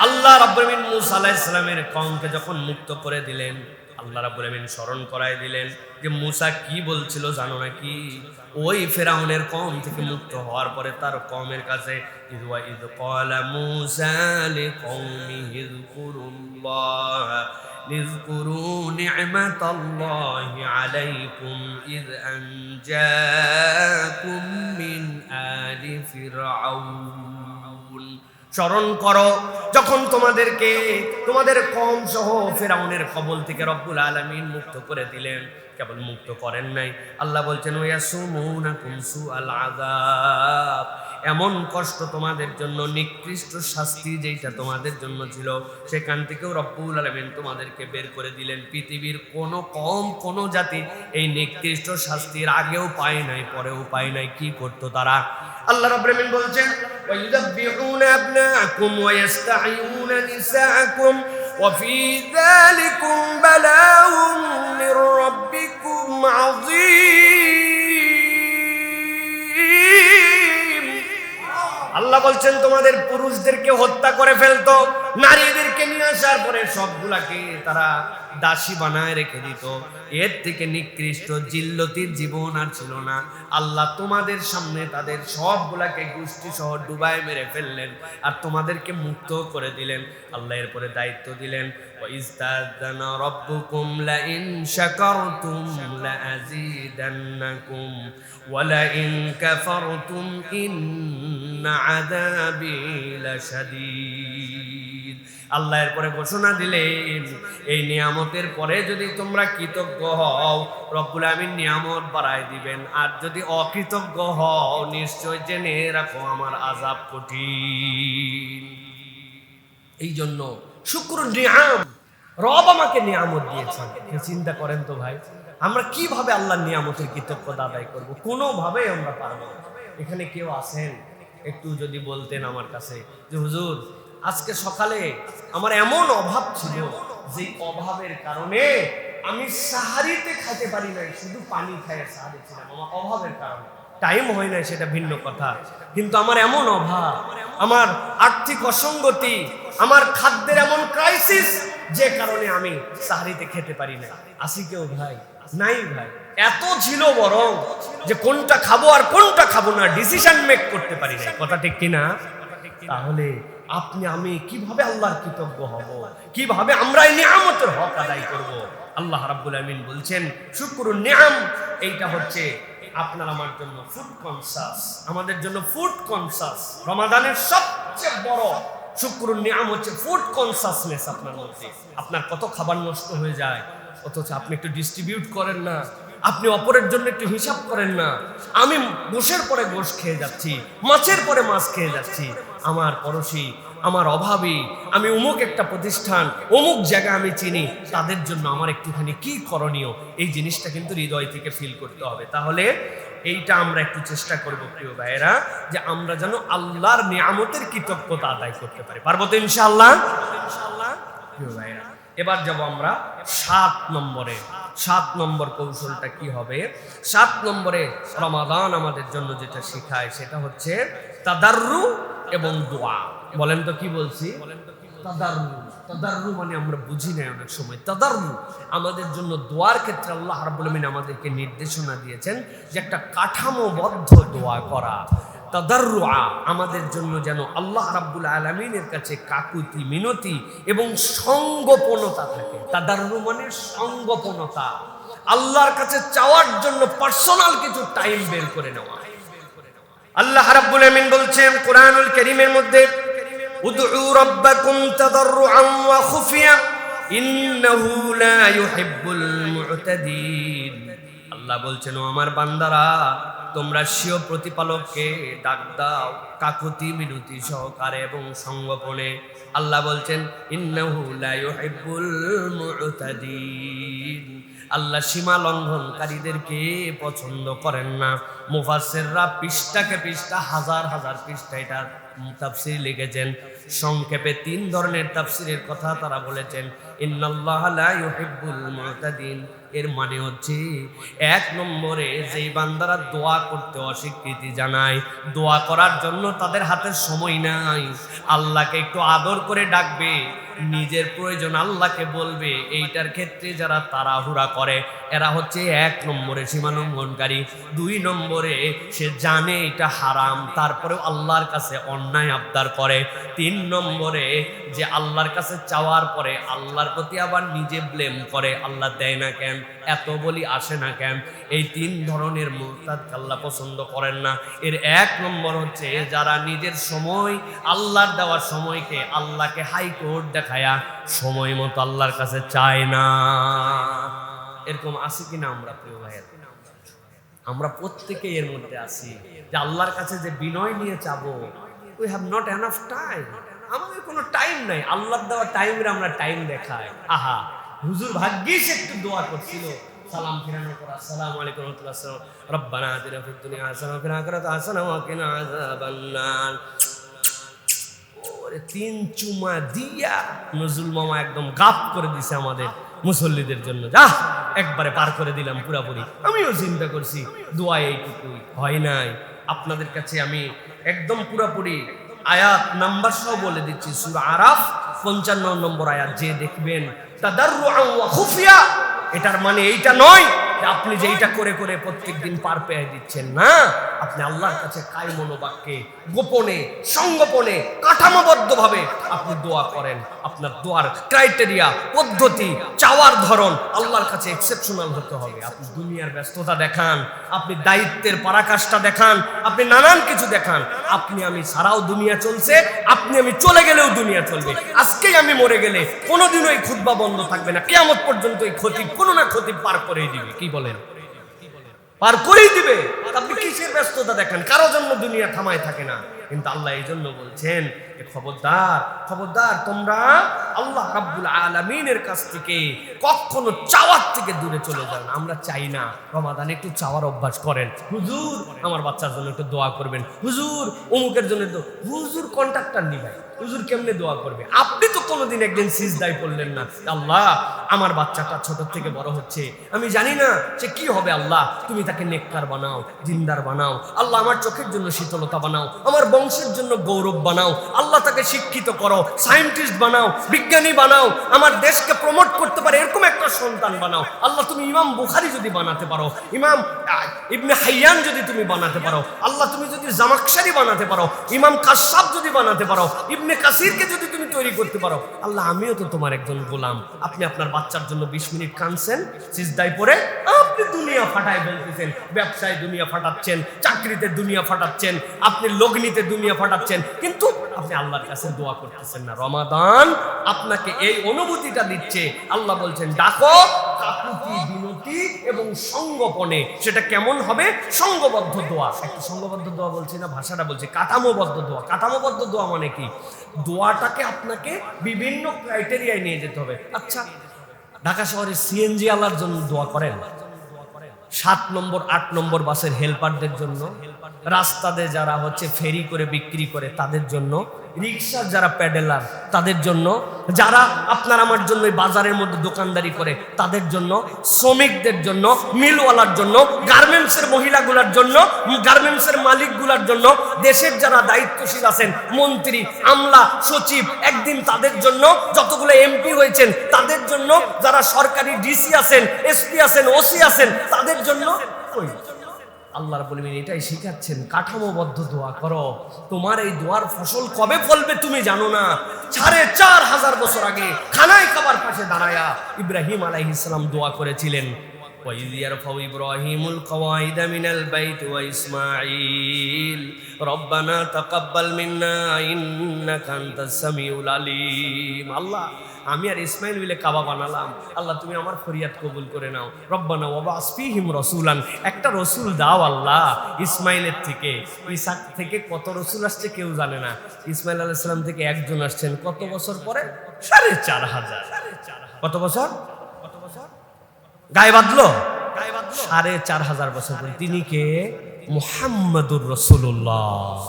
Speaker 1: আল্লাহ রাব্বুল আলামিন মূসা আলাইহিস সালামের কওমকে যখন মুক্ত করে দিলেন, আল্লাহ রাব্বুল আলামিন স্মরণ করায় দিলেন যে মূসা কি বলছিল জানো নাকি? ওই ফেরাউনের কওম থেকে মুক্ত হওয়ার পরে তার কওমের কাছে ইদ ক্বালা মূসা লিকওমিহি যকুরুল্লাহ اذكروا نعمة الله عليكم إذ أنجاكم من آل فرعون। স্মরণ করো যখন তোমাদেরকে তোমাদের কওম সহ ফেরাউনের কবল থেকে রব্বুল আলামিন মুক্ত করে দিলেন। কেবল মুক্ত করেন নাই, আল্লাহ বলছেন ওয়াসুমুনাকুম সুআল আযাব, এমন কষ্ট তোমাদের জন্য, নিকৃষ্ট শাস্তি যেটা তোমাদের জন্য ছিল সেখান থেকেও রব্বুল আলামিন তোমাদেরকে বের করে দিলেন। পৃথিবীর কোনো জাতি এই নিকৃষ্ট শাস্তির আগেও পায় নাই, পরেও পায় নাই। কি করতো তারা? আল্লাহ রাব্বুল আলামিন বলছেন, ওয়ায়ুযাববিহুনা আবনাআকুম ওয়া ইস্তাহয়ুনা নিসাআকুম ওয়া ফী যালিকুম বালাউম মির রাব্বিকুম আযীম। আল্লাহ বলছেন তোমাদের পুরুষদেরকে হত্যা করে ফেলতো, নারীদেরকে নিয়ে আসার পরে সবগুলাকে তারা দাসী বানায় রেখে দিত। এর থেকে নিকৃষ্ট জিল্লতির জীবন আর ছিল না। আল্লাহ তোমাদের সামনে তাদের সবগুলাকে গোষ্ঠী সহ ডুবায় মেরে ফেললেন আর তোমাদেরকে মুক্ত করে দিলেন। আল্লাহ এরপরে দায়িত্ব দিলেন, ওয়াইস্তাযানা রাব্বুকুম লাইন শাকারতুম লাযীদান্নাকুম ওয়া লাইন কাফারতুম ইন্না আযাবি লাশাদীদ। আল্লাহ এরপরে ঘোষণা দিলেন, এই নিয়ামতের পরে যদি তোমরা কৃতজ্ঞ হও রব্বুল আমিন নিয়ামত বাড়ায় দিবেন, আর যদি অকৃতজ্ঞ হও নিশ্চয় জেনে রাখো আমার আযাব কঠিন। এই জন্য শুকর নিয়াম, রব আমাকে নিয়ামত দিয়েছেন। চিন্তা করেন তো ভাই, আমরা কিভাবে আল্লাহর নিয়ামতের কৃতজ্ঞতা আদায় করব? কোনোভাবেই আমরা পারবো না। এখানে কেউ আছেন একটু যদি বলতেন আমার কাছে যে হুজুর আজকে সকালে আমার এমন অভাব ছিল যে অভাবের কারণে আমি সাহারিতে খেতে পারি নাই, শুধু পানি খাইয়ে সাহারি ছিলাম, আমার অভাবের কারণে। টাইম হয় না সেটা ভিন্ন কথা, কিন্তু আমার এমন অভাব, আমার আর্থিক অসঙ্গতি, আমার খাদ্যের এমন ক্রাইসিস যে কারণে আমি সাহারিতে খেতে পারি না। আসি কেউ ভাই? নাই ভাই। এত ছিল বরং যে কোনটা খাবো আর কোনটা খাবো না ডিসিশন মেক করতে পারি না। কথা ঠিক কিনা? তাহলে আপনি আমি কিভাবে আল্লাহর কৃতজ্ঞ হব? কিভাবে আমরা এই নিয়ামতের হক আদায় করব? আল্লাহ রাব্বুল আমিন বলছেন শুকরুন নিয়াম, এইটা হচ্ছে আপনার আমার জন্য ফুড কনসাস, আমাদের জন্য ফুড কনসাস। রমাদানের সবচেয়ে বড় শুকরুন নিয়াম হচ্ছে ফুড কনসাসনেস আপনার মধ্যে। আপনার কত খাবার নষ্ট হয়ে যায়, অথচ আপনি একটু ডিস্ট্রিবিউট করেন না, আপনি অপরের জন্য একটু হিসাব করেন না। আমি গোশের পরে গোশ খেয়ে যাচ্ছি, মাছের পরে মাছ খেয়ে যাচ্ছি, আমার পড়োশি, আমার অভাবী, আমি অমুক একটা প্রতিষ্ঠান, অমুক জায়গা আমি চিনি, তাদের জন্য আমার একটুখানি কি করণীয়, এই জিনিসটা কিন্তু হৃদয় থেকে ফিল করতে হবে। তাহলে এইটা আমরা একটু চেষ্টা করব প্রিয় ভাইয়েরা, যে আমরা যেন আল্লাহর নিয়ামতের কৃতজ্ঞতা আদায় করতে পারি। পারবো তো ইনশাআল্লাহ? প্রিয় ভাইয়েরা, এবার যাব আমরা 7 নম্বরে। 7 নম্বর কৌশলটা কি হবে? 7 নম্বরে রমাদান আমাদের জন্য যেটা শেখায় সেটা হচ্ছে তাদাররু এবং দোয়া। বলেন তো কি বলছি? তাদাররু। তাদাররু মানে আমরা বুঝি না অনেক সময়। তাদাররু আমাদের জন্য দোয়ার ক্ষেত্রে আল্লাহ রাব্বুল আমিন আমাদেরকে নির্দেশনা দিয়েছেন যে একটা কাঠামোবদ্ধ দোয়া করা। তাদাররুআ আমাদের জন্য যেন আল্লাহ রাব্বুল আলামিনের কাছে কাকুতি মিনতি এবং সঙ্গোপনতা থাকে। তাদাররু মানে সঙ্গোপনতা, আল্লাহর কাছে চাওয়ার জন্য পার্সোনাল কিছু টাইম বের করে নেওয়া। আল্লাহ রাব্বুল আমিন বলছেন কোরআনুল কারীমের মধ্যে, উদউ রাব্বাকুম তাদাররুআন ওয়া খুফিয়া ইন্নাহু লা ইউহিব্বুল মু'তাদিন। আল্লাহ বলছেন, ও আমার বান্দারা, তোমরা স্বীয় প্রতিপালককে ডাক দাও কাকুতি মিনতি সহকারে এবং সঙ্গোপনে। আল্লাহ বলছেন ইন্নাহু লা ইউহিব্বুল মু'তাদিন। আল্লাহ সীমা লঙ্ঘনকারীদেরকে পছন্দ করেন না। মুফাসসিররা পৃষ্ঠাকে পৃষ্ঠা, হাজার হাজার পৃষ্ঠা এটা তাফসীর লিখেছেন। সংক্ষেপে 3 ধরনের তাফসীরের কথা তারা বলেছেন। ইন্নাল্লাহা লা ইউহিব্বুল মু'তাদিন এর মানে হচ্ছে 1 নম্বরে যেই বান্দারা দোয়া করতে অস্বীকৃতি জানায়, দোয়া করার জন্য তাদের হাতে সময় নাই, আল্লাহকে একটু আদর করে ডাকবে, নিজের প্রয়োজন আল্লাহকে বলবে, এইটার ক্ষেত্রে যারা তাড়াহুড়া করে এরা হচ্ছে 1 নম্বরে সীমালঙ্ঘনকারী। 2 নম্বরে সে জানে এটা হারাম, তারপরেও আল্লাহর কাছে অন্যায় আবদার করে। 3 নম্বরে যে আল্লাহর কাছে চাওয়ার পরে আল্লাহর প্রতি আবার নিজে ব্লেম করে, আল্লাহ দেয় না কেন, এত বলি আসে না কেন। এই 3 ধরনের মুরতাদকে আল্লাহ পছন্দ করেন না। এর 1 নম্বর হচ্ছে যারা নিজের সময়, আল্লাহর দেওয়ার সময়কে আল্লাহকে হাইকোর্ট দেখায়া সময় মতো আল্লাহর কাছে চায় না। এরকম আছে কিনা আমরা প্রিয় ভাইয়ের? আমরা প্রত্যেকেই এর মধ্যে আছি যে আল্লাহর কাছে যে বিনয় নিয়ে চাবো, we have not enough time, আমাদের কোনো টাইম নাই। আল্লাহর দেওয়া টাইমে আমরা টাইম দেখাই। আহা, হুজুর ভাগ্যিস একটু দোয়া করছিল, সালাম ফিরানোর পর আসসালামু আলাইকুম ওয়া রাহমাতুল্লাহ, রব্বানা আতিনা ফিদ দুনিয়া হাসানাহ ওয়া ফিল আখিরাতি হাসানাহ ওয়া কিনা আযাবান্নার। ওরে তিন চুমা দিয়া নজরুল মামা একদম গাপ করে দিছে আমাদের মুসল্লিদের জন্য। যা একবারে পার করে দিলাম পুরাপুরি। আমিও চিন্তা করছি দোয়া এইটুকুই, হয় নাই। আপনাদের কাছে আমি একদম পুরাপুরি আয়াত নাম্বার সহ বলে দিচ্ছি। সূরা আরাফ 55 নম্বর আয়াত, যে দেখবেন তাদাররুআন ওয়া খুফিয়া, এটার মানে এইটা নয় যে আপনি যেইটা করে করে প্রত্যেকদিন পার পেয়ে দিচ্ছেন, না। আপনি আল্লাহর কাছে কায় মনোবাক্যে, গোপনে, সংগোপনে, কাঠামোবদ্ধভাবে আপনি দোয়া করেন। আপনার দোয়ার ক্রাইটেরিয়া, পদ্ধতি, চাওয়ার ধরন আল্লাহর কাছে এক্সেপশনাল হতে হবে। আপনি দুনিয়ার ব্যস্ততা দেখান, আপনি দায়িত্বের পরাকাষ্ঠা দেখান, আপনি নানান কিছু দেখান। আপনি আমি ছাড়াও দুনিয়া চলছে, আপনি আমি চলে গেলেও দুনিয়া চলবে। আজকেই আমি মরে গেলে কোনোদিনও এই খুতবা বন্ধ থাকবে না, কিয়ামত পর্যন্ত এই খতিব কোনো না খতিব পার করেই দিবে। কি বলেন? পার করেই দিবে। আপনি কিসের ব্যস্ততা দেখেন? কারো জন্য দুনিয়া থামায় থাকে না। কিন্তু আল্লাহ এই জন্য বলছেন, খবরদার খবরদার, তোমরা আল্লাহ রাব্বুল আলামিনের কাছ থেকে কখনো চাওয়ার থেকে দূরে চলে যাও না। আমরা চাই না রমাদানে একটু চাওয়ার অভ্যাস করেন, হুজুর আমার বাচ্চার জন্য একটু দোয়া করবেন, হুজুর অমুকের জন্য। হুজুর কন্ট্রাক্টর নি ভাই, হুজুর কেমনে দোয়া করবে? আপনি তো কোনোদিন একদিন সিজদায় পড়লেন না, আল্লাহ আমার বাচ্চাটা ছোট থেকে বড় হচ্ছে, আমি জানি না সে কি হবে, আল্লাহ তুমি তাকে নেককার বানাও, দিনদার বানাও, আল্লাহ আমার চোখের জন্য শীতলতা বানাও, আমার বংশের জন্য গৌরব বানাও, আল্লাহ তাকে শিক্ষিত করো, সায়েন্টিস্ট বানাও, বিজ্ঞানী বানাও, আমার দেশকে প্রমোট করতে পারে এরকম একটা সন্তান বানাও। আল্লাহ তুমি ইমাম বুখারী যদি বানাতে পারো, ইমাম ইবনে হাইয়ান যদি তুমি বানাতে পারো, আল্লাহ তুমি যদি জামাকশারি বানাতে পারো, ইমাম কাশশাফ যদি বানাতে পারো, ইবনে কাসিরকে যদি তুমি তৈরি করতে পারো, আল্লাহ আমিও তো তোমার একজন গোলাম। আপনি আপনার বাচ্চার জন্য 20 মিনিট কাঁদছেন সিজদায় পড়ে, আপনি দুনিয়া ফাটায় বলতেছেন, ব্যবসায় দুনিয়া ফাটাচ্ছেন, চাকরিতে দুনিয়া ফাটাচ্ছেন, আপনি লগ্নিতে দুনিয়া ফাটাচ্ছেন, কিন্তু আপনি আল্লাহর কাছে দোয়া করতেছেন না। রমাদান আপনাকে এই অনুভূতিটা দিচ্ছে। আল্লাহ বলছেন ডাকো কাকুতি বিনতি এবং সঙ্গোপনে। সেটা কেমন হবে? সঙ্গবদ্ধ দোয়া। একটা সঙ্গবদ্ধ দোয়া বলছি না, ভাষাটা বলছি কাঠামোবদ্ধ দোয়া। কাঠামোবদ্ধ দোয়া মানে কি? দোয়াটাকে আপনাকে বিভিন্ন ক্রাইটেরিয়ায় নিয়ে যেতে হবে। আচ্ছা, ঢাকা শহরে সিএনজি আলার জন্য দোয়া করেন, 7 নম্বর 8 নম্বর বাসের হেল্পারদের জন্য, রাস্তাতে যারা হচ্ছে ফেরি করে বিক্রি করে তাদের জন্য, রিক্সার যারা প্যাডেলার তাদের জন্য, যারা আপনার আমার জন্য বাজারের মধ্যে দোকানদারি করে তাদের জন্য, শ্রমিকদের জন্য, মিলওয়ালার জন্য, গার্মেন্টসের মহিলাগুলার জন্য, গার্মেন্টসের মালিকগুলার জন্য, দেশের যারা দায়িত্বশীল আছেন, মন্ত্রী, আমলা, সচিব, একদিন তাদের জন্য, যতগুলো এমপি হয়েছেন তাদের জন্য, যারা সরকারি ডিসি আছেন, এসপি আছেন, ওসি আছেন তাদের জন্য। আল্লাহ রাব্বুল আলামিন এটাই শিখাচ্ছেন, কাঠামোবদ্ধ দোয়া করো। তোমার এই দোয়ার ফসল কবে ফলবে তুমি জানো না। 4500 বছর আগে খানায় কাবার পাশে দাঁড়ায়া ইব্রাহিম আলাইহিস সালাম দোয়া করেছিলেন, وَإِذْ يَرْفَعُ إِبْرَاهِيمُ الْقَوَاعِدَ مِنَ الْبَيْتِ وَإِسْمَاعِيلُ رَبَّنَا تَقَبَّلْ مِنَّا إِنَّكَ أَنْتَ السَّمِيعُ الْعَلِيمُ। আল্লাহ আমি আর ইসমাইল মিলে কাবা বানালাম, আল্লাহ তুমি আমার ফরিয়াদ কবুল করে নাও। রব্বানা ওয়াবআস ফীহিম রাসূলান, একটা রসুল দাও আল্লাহ। ইসমাইলের থেকে, ইসাক থেকে কত রসুল আসছে কেউ জানে না। ইসমাইল আলাইহিস সালাম থেকে একজন আসছেন কত বছর পরে? 4500। কত বছর? গায়ে বাঁধলো 4500 বছর পরে। তিনি কে? মুহাম্মাদুর রাসূলুল্লাহ।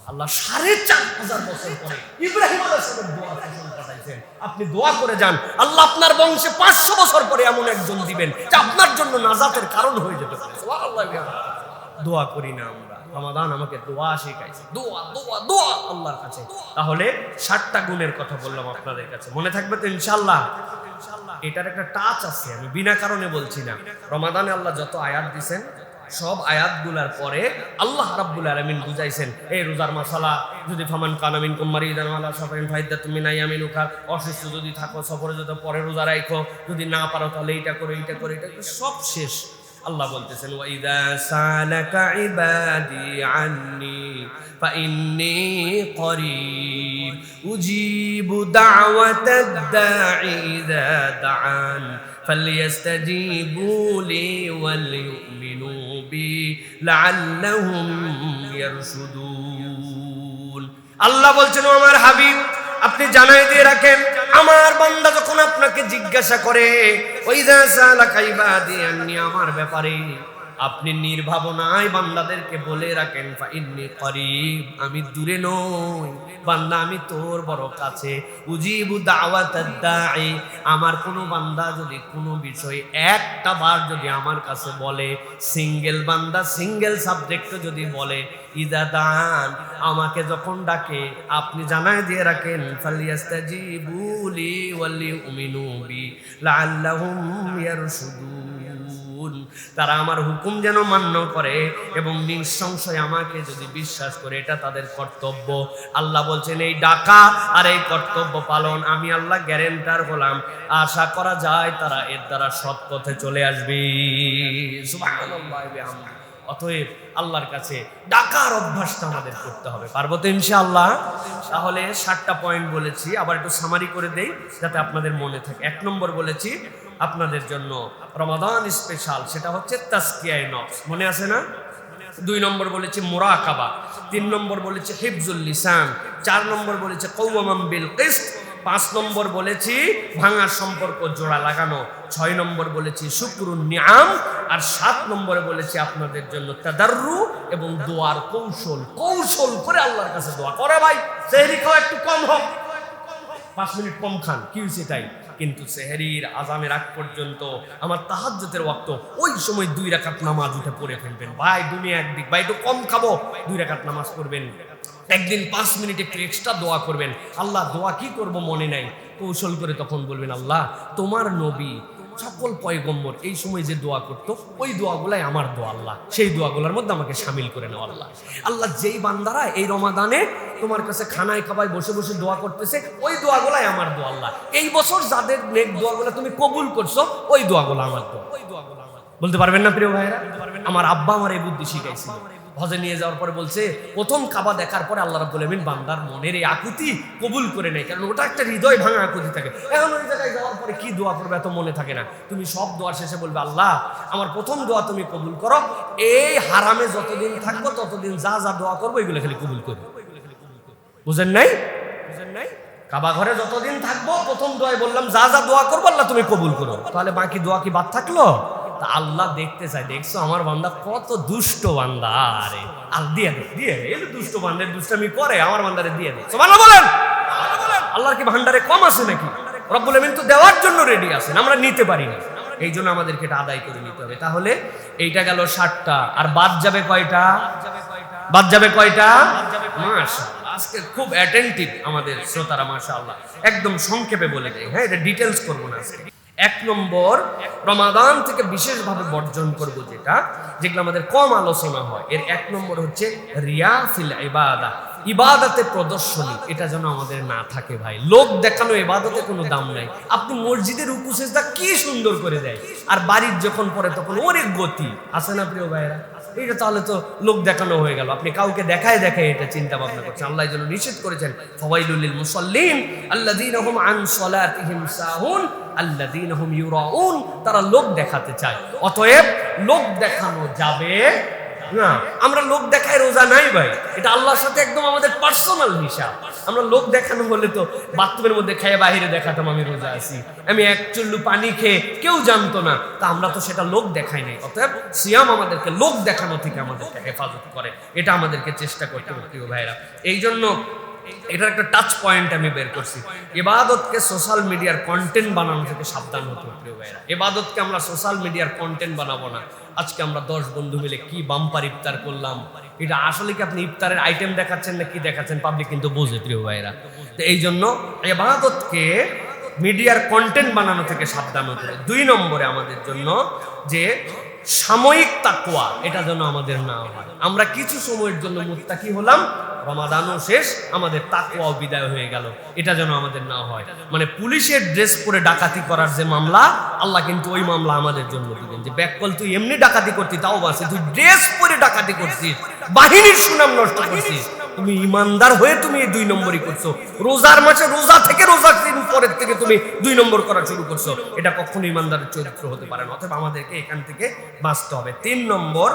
Speaker 1: আল্লাহ 4500 বছর পরে ইব্রাহিম আলাইহিস সালাম দোয়া পাঠাইছেন। আপনি দোয়া করে যান, আল্লাহ আপনার বংশে 500 বছর পরে এমন একজন দিবেন যে আপনার জন্য নাজাতের কারণ হয়ে যেতে পারে। সুবহানাল্লাহ। দোয়া করি না আমরা? রমাদান আমাকে দোয়া শিখাইছে, দোয়া দোয়া দোয়া আল্লাহর কাছে। তাহলে 60টা গুণের কথা বললাম আপনাদের কাছে, মনে থাকবে তো ইনশাআল্লাহ? এটার একটা টাচ আছে, আমি বিনা কারণে বলছি না। রমাদানে আল্লাহ যত আয়াত দিয়েছেন সব আয়াতগুলার পরে আল্লাহ রাব্বুল আলামিন বুঝাইছেন এই রোজার মাসালা। যদি ফামান কানা মিনকুম মারিদান ওয়া আলা সাফারিন ফাইদ্দাতুম মিন আইয়ামিন উখরা, অসুস্থ যদি থাকো সফরে যেতে পরে রোজা রাখো, যদি না পারো তাহলে এইটা করো এইটা করো, এটা সব শেষ। আল্লাহ বলতেছেন ওয়া ইযা সালাকা ইবাদি আন্নি ফাইন্নী করিব উজিবু দাওয়াতাদ দাঈ ইযা দাআন ফালইস্তাজিবু লি ওয়াল ইউমিনু বি লাআল্লাহুম ইয়ারশুদুন। আল্লাহ বলছেন, ও আমার হাবিব, আপনি জানাই দিয়ে রাখেন, আমার বান্দা যখন আপনাকে জিজ্ঞাসা করে ওয়াইযা সালাকা ইবাদি আন্নী, আমার ব্যাপারে, আপনি নির্ভাবনায় বান্দাদেরকে বলে রাখেন ফা ইন্নী করিব, আমি দূরে নই বান্দা, আমি তোর বড় কাছে। উজিবু দাওয়াতাদ দাঈ, আমার কোনো বান্দা যদি কোনো বিষয়ে একটা বার যদি আমার কাছে বলে, সিঙ্গেল বান্দা সিঙ্গেল সাবজেক্টে যদি বলে, ইযা দান, আমাকে যখন ডাকে, আপনি জানায় দিয়ে রাখেন ফালিয়াস্তাজিবু লি ওয়ালিউমিনু বি লাআল্লাহুম ইয়ারশুদুন, তারা আমার হুকুম যেন মান্য করে এবং নিঃসংশয় আমাকে যদি বিশ্বাস করে, এটা তাদের কর্তব্য। আল্লাহ বলছেন, এই ডাকা আর এই কর্তব্য পালন আমি আল্লাহ গ্যারেন্টার হলাম, আশা করা যায় তারা এর দ্বারা সৎ পথে চলে আসবে। সুবহানাল্লাহ বিহামদিহি। অতএব আল্লাহর কাছে ডাকার অভ্যাসটা আমাদের করতে হবে। পারবো তো ইনশাআল্লাহ? তাহলে 7টা পয়েন্ট বলেছি, আবার একটু সামারি করে দেই যাতে আপনাদের মনে থাকে। 1 নম্বর বলেছি আপনাদের জন্য রমাদান স্পেশাল, সেটা হচ্ছে তাজকিয়ায়ে নফস, মনে আছে না? 2 নম্বর বলেছি মুরাকাবা, 3 নম্বর বলেছি হিফজুল লিসান, 4 নম্বর বলেছি কওয়ামান বিল কিসত, 5 নম্বর বলেছি ভাঙা সম্পর্ক জোড়া লাগানো, 6 নম্বর বলেছি শুকরুন নিআম, আর 7 নম্বরে বলেছি আপনাদের জন্য তাদাররু এবং দোয়ার কৌশল। কৌশল করে আল্লাহর কাছে দোয়া করে। ভাই সেহরি খাওয়া একটু কম হোক, 5 মিনিট কম খান, কি হয়েছে তাই, কিন্তু সেহরির আজানের আগ পর্যন্ত আমার তাহাজ্জুদের ওয়াক্ত, ওই সময় 2 রাকাত নামাজ উঠে পড়ে ফেলবেন। ভাই দুনিয়া একদিক, ভাই একটু কম খাবো, 2 রাকাত নামাজ পড়বেন। একদিন 5 মিনিট একটু এক্সট্রা দোয়া করবেন। আল্লাহ দোয়া কি করব মনে নাই, কৌশল করে তখন বলবেন, আল্লাহ তোমার নবী সকল পয়গম্বর এই সময় যে দোয়া করতো, ওই দোয়াগুলাই আমার দোয়া, আল্লাহ সেই দোয়াগুলোর মধ্যে আমাকে শামিল করে নাও। আল্লাহ আল্লাহ যেই বান্দারা এই রমাদানে তোমার কাছে খানায় খাবায় বসে বসে দোয়া করতেছে, ওই দোয়াগুলাই আমার দোয়া। আল্লাহ এই বছর যাদের নেক দোয়াগুলো তুমি কবুল করছো, ওই দোয়াগুলো আমার দোয়া। বলতে পারবেন না প্রিয় ভাইরা? আমার আব্বা আমার এই বুদ্ধি শিখাইছিল। হজে নিয়ে যাওয়ার পরে বলছে, প্রথম কাবা দেখার পরে আল্লাহ রাব্বুল আলামিন বান্দার মনের এই আকুতি কবুল করে নেয়, কারণ ওটা একটা হৃদয় ভাঙা আকুতি থাকে। এখন ওই জায়গায় যাওয়ার পরে কি দোয়া করবে এত মনে থাকে না। তুমি সব দোয়ার শেষে বলবে, আল্লাহ আমার প্রথম দোয়া তুমি কবুল করো, এই হারামে যতদিন থাকবো ততদিন যা যা দোয়া করবো এগুলো খালি কবুল করবো। বুঝেন নাই? কাবা ঘরে যতদিন থাকবো প্রথম দোয়ায় বললাম যা যা দোয়া করবো আল্লাহ তুমি কবুল করো, তাহলে বাকি দোয়া কি বাদ থাকলো? আল্লাহ দেখতে চাই, দেখছো আমার বান্দা কত দুষ্ট বান্দা, আরে আল দিয়ে এই দুষ্ট বান্দার দুষ্টামি করে, আমার বান্দারে দিয়ে দে। সুবহানাল্লাহ বলেন। আল্লাহর কি ভান্ডারে কম আছে নাকি? রব্বুল আমিন তো দেওয়ার জন্য রেডি আছেন, আমরা নিতে পারি না, এই জন্য আমাদেরকে এটা আদায় করে নিতে হবে। তাহলে এইটা গেল 7টা, আর বাদ যাবে কয়টা? বাদ যাবে কয়টা? মাশাআল্লাহ, আজকে খুব অ্যাটেন্টিভ আমাদের শ্রোতারা, মাশাআল্লাহ। একদম সংক্ষেপে বলে দেয়, হ্যাঁ এটা ডিটেইলস করবো না আজকে। 1 নম্বর, রমাদান থেকে বিশেষভাবে বর্জন করব যেগুলো আমাদের কম আলোচনা হয়, এর 1 নম্বর হচ্ছে রিয়া ফিল ইবাদা, ইবাদতে প্রদর্শনী, এটা যেন আমাদের না থাকে। ভাই লোক দেখানো ইবাদতে কোনো দাম নাই। আপনি মসজিদের রুকু সিজদা কি সুন্দর করে দেয়, আর বাড়ির যখন পড়ে তখন অনেক গতি আছে না প্রিয় ভাইরা? এটা তাহলে তো লোক দেখানো হয়ে গেল, আপনি কাউকে দেখায় এটা চিন্তা ভাবনা করছেন। আল্লাহ যেন নিষেধ করেছেন, ফাওয়াইলুল লিল মুসাল্লিন আল্লাযীনা হুম আন সালাতিহিম সাহুন আল্লাযীনা হুম ইউরাউন, তারা লোক দেখাতে চায়। অতএব লোক দেখানো যাবে না। আমরা লোক দেখায় রোজা নাই ভাই, এটা আল্লাহর সাথে একদম আমাদের পার্সোনাল হিসাব। আমরা লোক দেখানো হলে তো বাথরুমের মধ্যে খেয়ে বাহিরে দেখাতাম আমি রোজা আছি, আমি 1 চুল্লু পানি খেয়ে কেউ জানতো না, তা আমরা তো সেটা লোক দেখাই নাই। অতএব সিয়াম আমাদেরকে লোক দেখানো থেকে আমাদেরকে হেফাজত করে, এটা আমাদেরকে চেষ্টা করতে হবে প্রিয় ভাইরা। এই জন্য এটার একটা টাচ পয়েন্ট আমি বের করছি, ইবাদতকে সোশ্যাল মিডিয়ার কন্টেন্ট বানানো থেকে সাবধান হতে হবে প্রিয় ভাইরা। ইবাদতকে আমরা সোশ্যাল মিডিয়ার কন্টেন্ট বানাবো না। আজকে আমরা 10 বন্ধু মিলে কি বাম্পার ইফতার করলাম, এটা আসলে কি আপনি ইফতারের আইটেম দেখাচ্ছেন না কি দেখাচ্ছেন, পাবলিক কিন্তু বোঝে প্রিয় ভাইরা। তো এই জন্য ইবাদতকে মিডিয়ার কন্টেন্ট বানানো থেকে সাবধান হতে হবে। 2 নম্বরে আমাদের জন্য যে সাময়িক তাকওয়া, এটা যেন আমাদের না হয়। আমরা কিছু সময়ের জন্য মুত্তাকি হলাম, রমাদানও শেষ, আমাদের তাকওয়াও বিদায় হয়ে গেল, এটা যেন আমাদের না হয়। মানে পুলিশের ড্রেস পরে ডাকাতি করার যে মামলা, আল্লাহ কিন্তু ওই মামলা আমাদের জন্য দিবেন, যে ব্যাককল তুই এমনি ডাকাতি করতি তাও বাসে, তুই ড্রেস পরে ডাকাতি করছিস, বাহিনীর সুনাম নষ্ট করছিস, তুমি ইমানদার হয়ে তুমি এই 2 নম্বরই করছো। রোজার মাসে রোজা থেকে রোজার দিন পরের থেকে তুমি 2 নম্বর করা শুরু করছো, এটা কখনো ইমানদারের চরিত্র হতে পারে না। অতএব আমাদেরকে এখান থেকে বাঁচতে হবে। 3 নম্বর,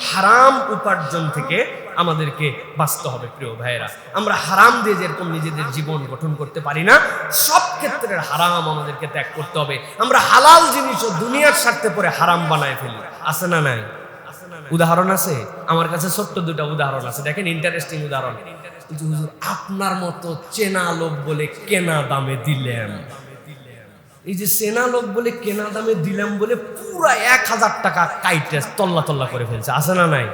Speaker 1: হারাম উপার্জন থেকে আমাদেরকে বাঁচতে হবে। প্রিয় ভাইয়েরা, আমরা হারাম দিয়ে যেরকম নিজেদের জীবন গঠন করতে পারি না, সব ক্ষেত্রের হারাম আমাদেরকে ত্যাগ করতে হবে। আমরা হালাল জিনিসও দুনিয়ার স্বার্থে পরে হারাম বানায় ফেলি, আছে না নাই? উদাহরণ আছে আমার কাছে, ছোট্ট 2টা উদাহরণ আছে, দেখেন ইন্টারেস্টিং উদাহরণ। হুজুর, আপনার মতো চেনা লোক বলে কেনা দামে দিলাম, এই যে চেনা লোক বলে কেনা দামে দিলাম বলে পুরা 1000 টাকা কাইটে তল্লা তল্লা করে ফেলছে, আছে না নাই?